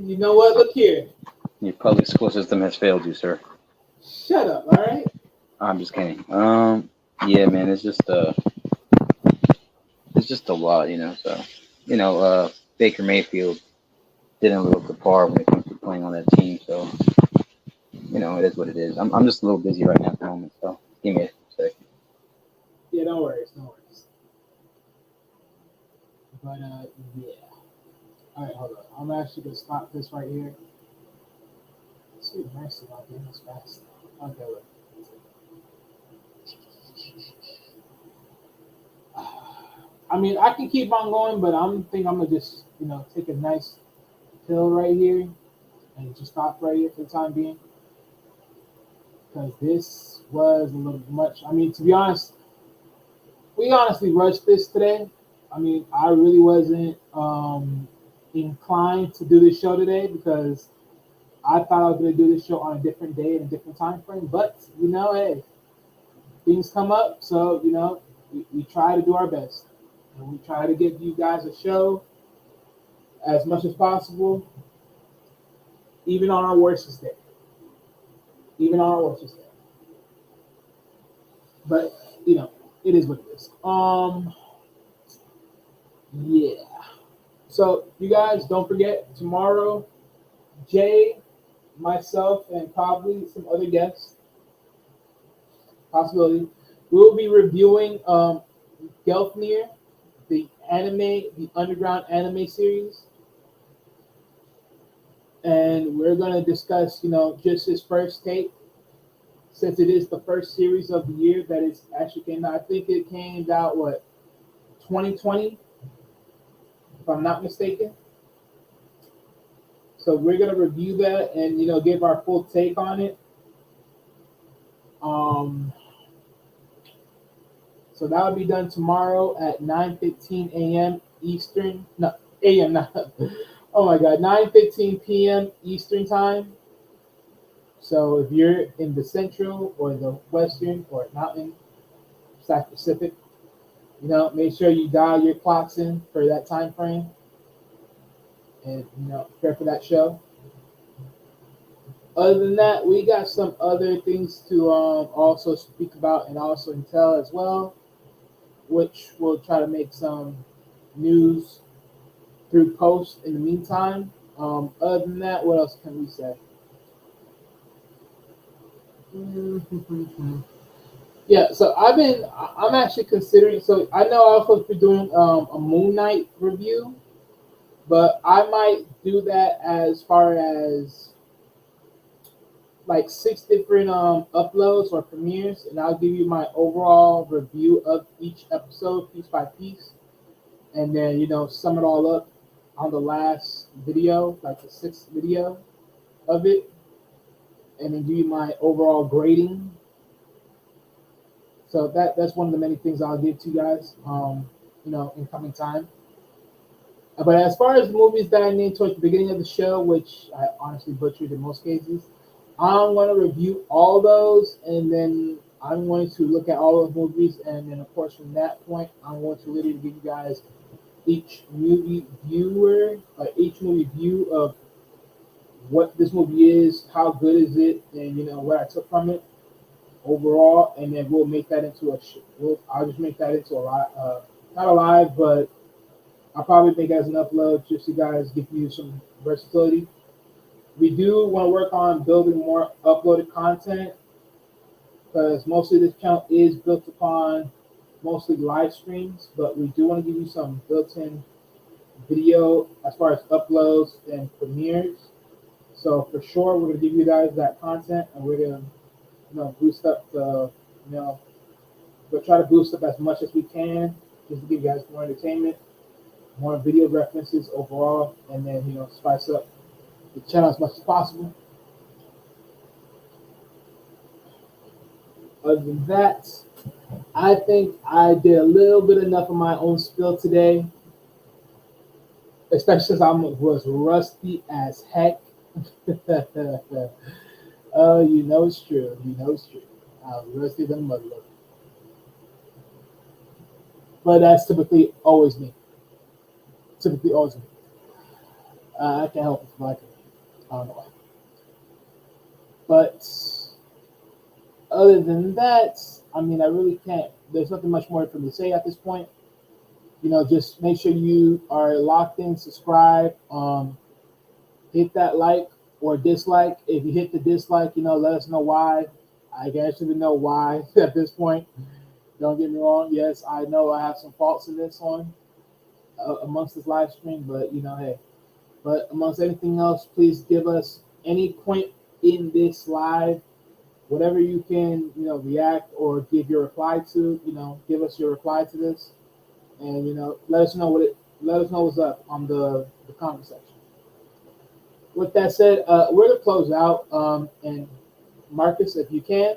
You know what? Look here. Your public school system has failed you, sir. Shut up, all right? I'm just kidding. Yeah, man, it's just a lot, So, Baker Mayfield didn't live up to par when it comes to playing on that team. So, it is what it is. I'm just a little busy right now at the moment, so give me a second. Yeah, no worries, no worries. But yeah. All right, hold on. I'm actually gonna stop this right here. Sweet mercy, my goodness, fast. Okay, look. I mean, I can keep on going, but I'm gonna just take a nice pill right here and just stop right here for the time being because this was a little much. I mean, to be honest, we honestly rushed this today. I mean, I really wasn't inclined to do this show today because I thought I was going to do this show on a different day and a different time frame. But hey, things come up, so we try to do our best and we try to give you guys a show as much as possible, even on our worstest day. Even on our worstest day. But it is what it is. Yeah. So you guys don't forget tomorrow, Jay, myself, and probably some other guests, possibility, we'll be reviewing Gelfnir, the underground anime series. And we're gonna discuss, just his first take, since it is the first series of the year that is actually came out. I think it came out 2020, if I'm not mistaken. So we're gonna review that and give our full take on it. So that will be done tomorrow at 9:15 a.m. Eastern. No, a.m. Not. Oh my God, 9:15 p.m. Eastern time. So if you're in the Central or the Western or Mountain, South Pacific, make sure you dial your clocks in for that time frame and prepare for that show. Other than that, we got some other things to also speak about and also entail as well, which we'll try to make some news through post in the meantime. Other than that, what else can we say? Yeah, so I'm actually considering. So I know I was supposed to be doing a Moon Knight review, but I might do that as far as like 6 different uploads or premieres, and I'll give you my overall review of each episode piece by piece, and then sum it all up on the last video, like the 6th video of it, and then give you my overall grading. So that's one of the many things I'll give to you guys, in coming time. But as far as movies that I named towards the beginning of the show, which I honestly butchered in most cases, I'm going to review all those, and then I'm going to look at all those movies, and then of course from that point, I'm going to literally give you guys each movie view of what this movie is, how good is it, and what I took from it overall, and then we'll make that into I'll just make that into a live, not a live, but I'll probably make it as an upload just so you guys give you some versatility. We do want to work on building more uploaded content because mostly this channel is built upon mostly live streams, but we do want to give you some built-in video as far as uploads and premieres. So for sure, we're going to give you guys that content, and we're going to boost up we'll try to boost up as much as we can just to give you guys more entertainment, more video references overall, and then spice up the channel as much as possible. Other than that, I think I did a little bit enough of my own spill today, especially since I was rusty as heck. Oh, it's true. It's true. I'm rusty than mother. But that's typically always me. I can't help it if I can. I don't know why. But other than that, I really can't. There's nothing much more for me to say at this point. Just make sure you are locked in, subscribe, hit that like or dislike. If you hit the dislike, let us know why. I guess we know why at this point. Don't get me wrong. Yes, I know I have some faults in this one amongst this live stream, but hey. But amongst anything else, please give us any point in this live, whatever you can, react or give your reply to. Give us your reply to this, and let us know what's up on the comment section. With that said, we're to close out, and Marcus, if you can,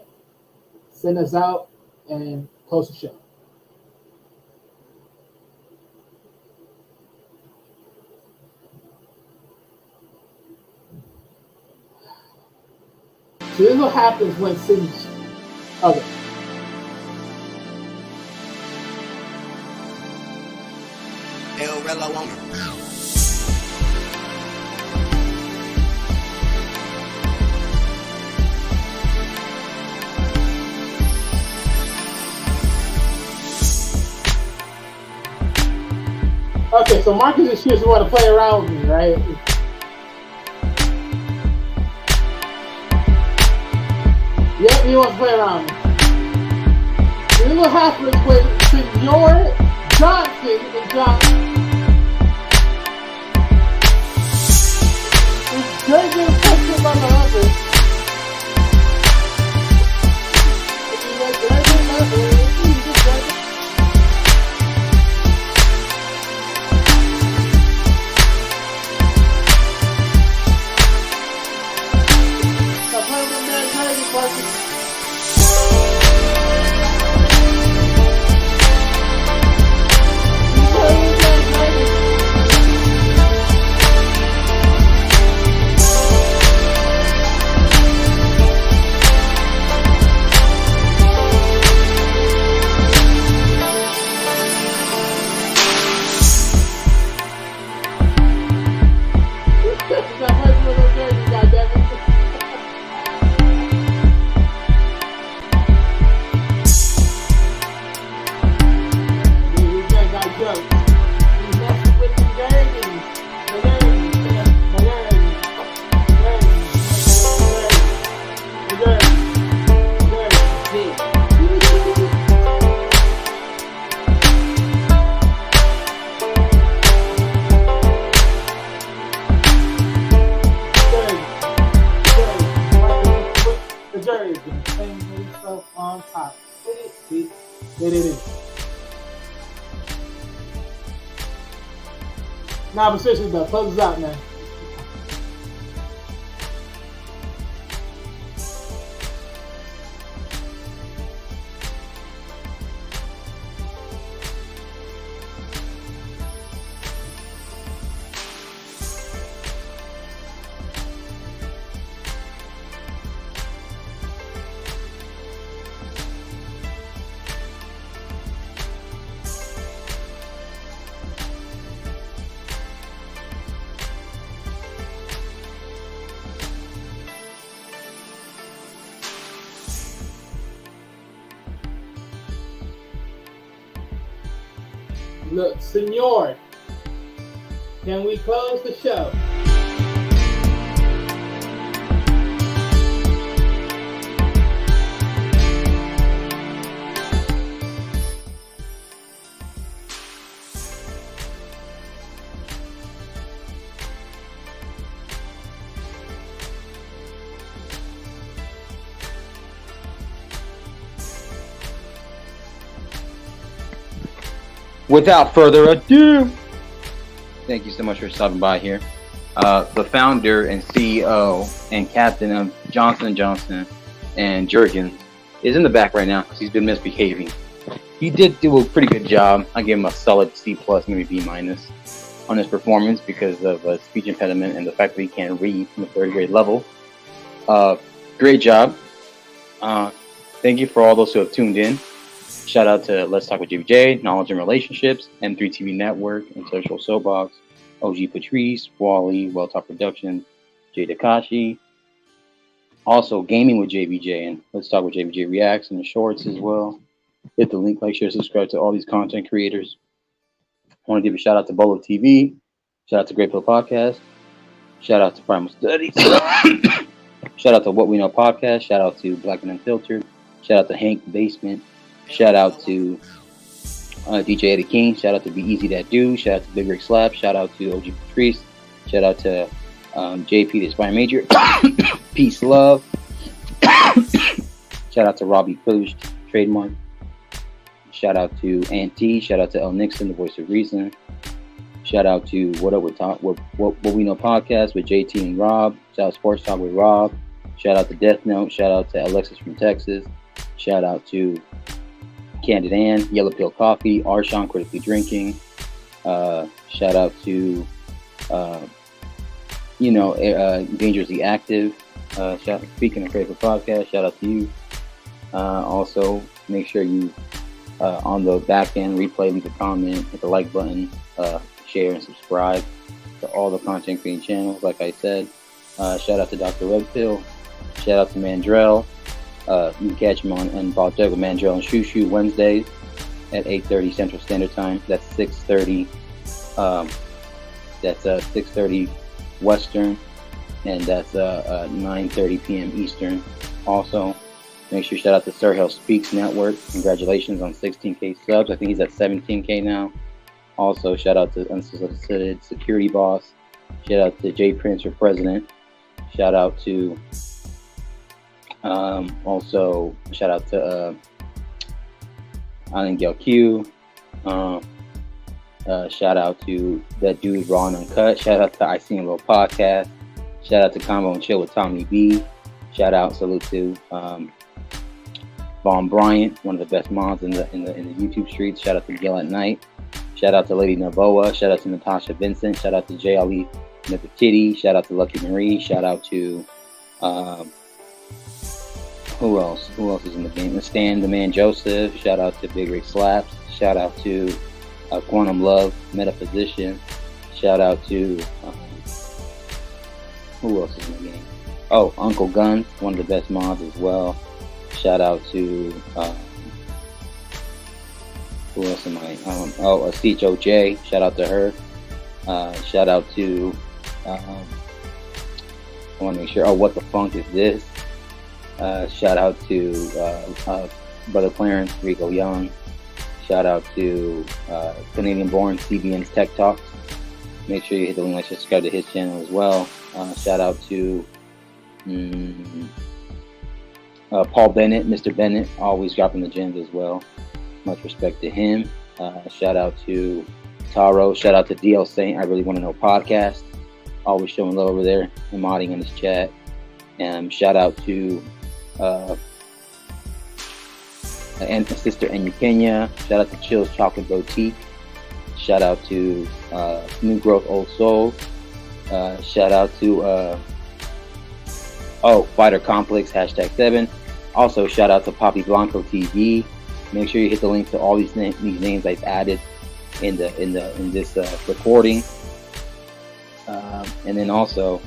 send us out and close the show. So this is what happens when cities. Okay. El Relo on Okay, so Marcus is here to want to play around with me, right? Yep, he wants to play around with me. This is what happens when Senor Johnson and Johnson. It's great to affect by the others. It is. Nah, but seriously though, close us out, man. Look, senor, can we close the show? Without further ado, thank you so much for stopping by here. The founder and CEO and captain of Johnson & Johnson and Jergens is in the back right now because he's been misbehaving. He did do a pretty good job. I give him a solid C+, maybe B- on his performance because of a speech impediment and the fact that he can't read from the third grade level. Great job. Thank you for all those who have tuned in. Shout out to Let's Talk with JBJ, Knowledge and Relationships, M3 TV Network, and Social Soapbox, OG Patrice, Wally, Well Talk Productions, Jay Takashi. Also, Gaming with JBJ and Let's Talk with JBJ Reacts and the Shorts as well. Hit the link, like, share, subscribe to all these content creators. I want to give a shout out to Bolo TV. Shout out to Great Pill Podcast. Shout out to Primal Studies. Shout out to What We Know Podcast. Shout out to Black and Unfiltered. Shout out to Hank Basement. Shout out to DJ Eddie King. Shout out to Be Easy That Do. Shout out to Big Rick Slap. Shout out to OG Patrice. Shout out to JP the Spy Major. Peace, love. Shout out to Robbie Pushed, trademark. Shout out to Auntie. Shout out to El Nixon, the voice of reason. Shout out to What Up with What We Know Podcast with JT and Rob. Shout out to Sports Talk with Rob. Shout out to Death Note. Shout out to Alexis from Texas. Shout out to Candid Ann, Yellow Pill Coffee, Arshawn Critically Drinking. Shout out to, Dangerously Active. Speaking of Creative Podcast, shout out to you. Also, make sure you, on the back end, replay, leave a comment, hit the like button, share and subscribe to all the content creating channels. Like I said, shout out to Dr. Red Pill. Shout out to Mandrell. You can catch him on Unapologetic with Mandrell and Shushu Wednesdays at 8:30 Central Standard Time. That's 6:30. That's 6:30 Western, and that's 9:30 p.m. Eastern. Also, make sure you shout out to Sir Hell Speaks Network. Congratulations on 16K subs. I think he's at 17K now. Also, shout out to Unsolicited Security Boss. Shout out to Jay Prince for President. Shout out to also shout out to Island Gale Q. Shout out to that dude Raw and Uncut. Shout out to I Seen a Little Podcast. Shout out to Combo and Chill with Tommy B. Shout out, salute to Von Bryant, one of the best mods in the YouTube streets. Shout out to Gil at Night. Shout out to Lady Navoa. Shout out to Natasha Vincent. Shout out to J. Ali Nefertiti. Shout out to Lucky Marie. Shout out to who else? Who else is in the game? The Stan, the Man Joseph. Shout out to Big Rick Slaps. Shout out to Quantum Love, Metaphysician. Shout out to who else is in the game? Oh, Uncle Guns, one of the best mods as well. Shout out to who else am I? CHOJ. Shout out to her. Shout out to I want to make sure. Oh, what the funk is this? Shout out to Brother Clarence, Rico Young. Shout out to Canadian-born CBN's Tech Talks. Make sure you hit the link, subscribe to his channel as well. Shout out to Paul Bennett, Mr. Bennett, always dropping the gems as well. Much respect to him. Shout out to Taro. Shout out to DL Saint. I really want to know podcast. Always showing love over there and modding in this chat. And shout out to and sister Enya Kenya. Shout out to Chill's Chocolate Boutique. Shout out to New Growth Old Soul. Shout out to Fighter Complex #7. Also shout out to Poppy Blanco TV. Make sure you hit the link to all these names I've added in this recording. And then also,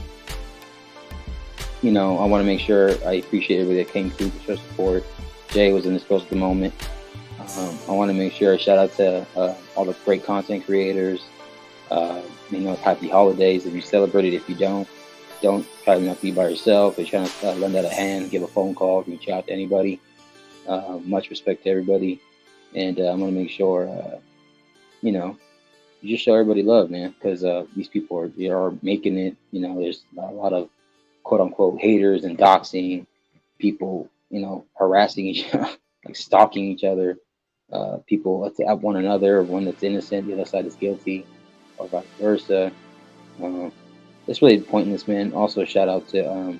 I want to make sure I appreciate everybody that came through to show support. Jay was in this post at the moment. I want to make sure I shout out to all the great content creators. Happy holidays if you celebrate it. If you don't try to not be by yourself. If you're trying to lend out a hand, give a phone call, reach out to anybody. Much respect to everybody. And I'm going to make sure, you just show everybody love, man, because these people are making it. There's a lot of quote unquote haters and doxing people, harassing each other, like stalking each other. People at one another, one that's innocent, the other side is guilty, or vice versa. It's really pointless, man. Also, shout out to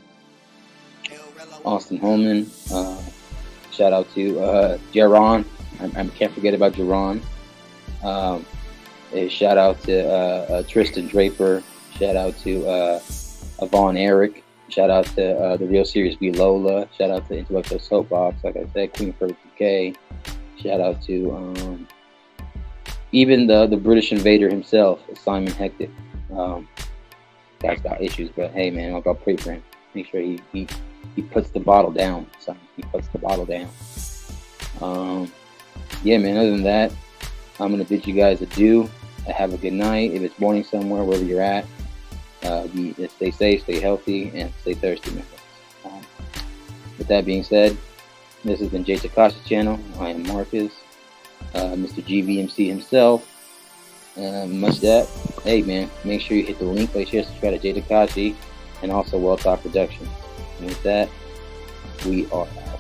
Austin Holman. Shout out to Jaron. I can't forget about Jaron. A shout out to Tristan Draper. Shout out to Yvonne Eric. Shout out to the Real Serious B Lola. Shout out to Intellectual Soapbox. Like I said, Queen Perfect UK. Shout out to even the British invader himself, Simon Hectic. Guy's got issues, but hey, man, I'll pray for him. Make sure he puts the bottle down. Son. He puts the bottle down. Yeah, man. Other than that, I'm gonna bid you guys adieu. Have a good night. If it's morning somewhere, wherever you're at, stay safe, stay healthy, and stay thirsty, my friends. With that being said, this has been Jay Takashi's channel. I am Marcus, Mr. GVMC himself. Much that. Hey, man, make sure you hit the link, like, share, subscribe to Jay Takashi, and also Well Thought Productions. And with that, we are out.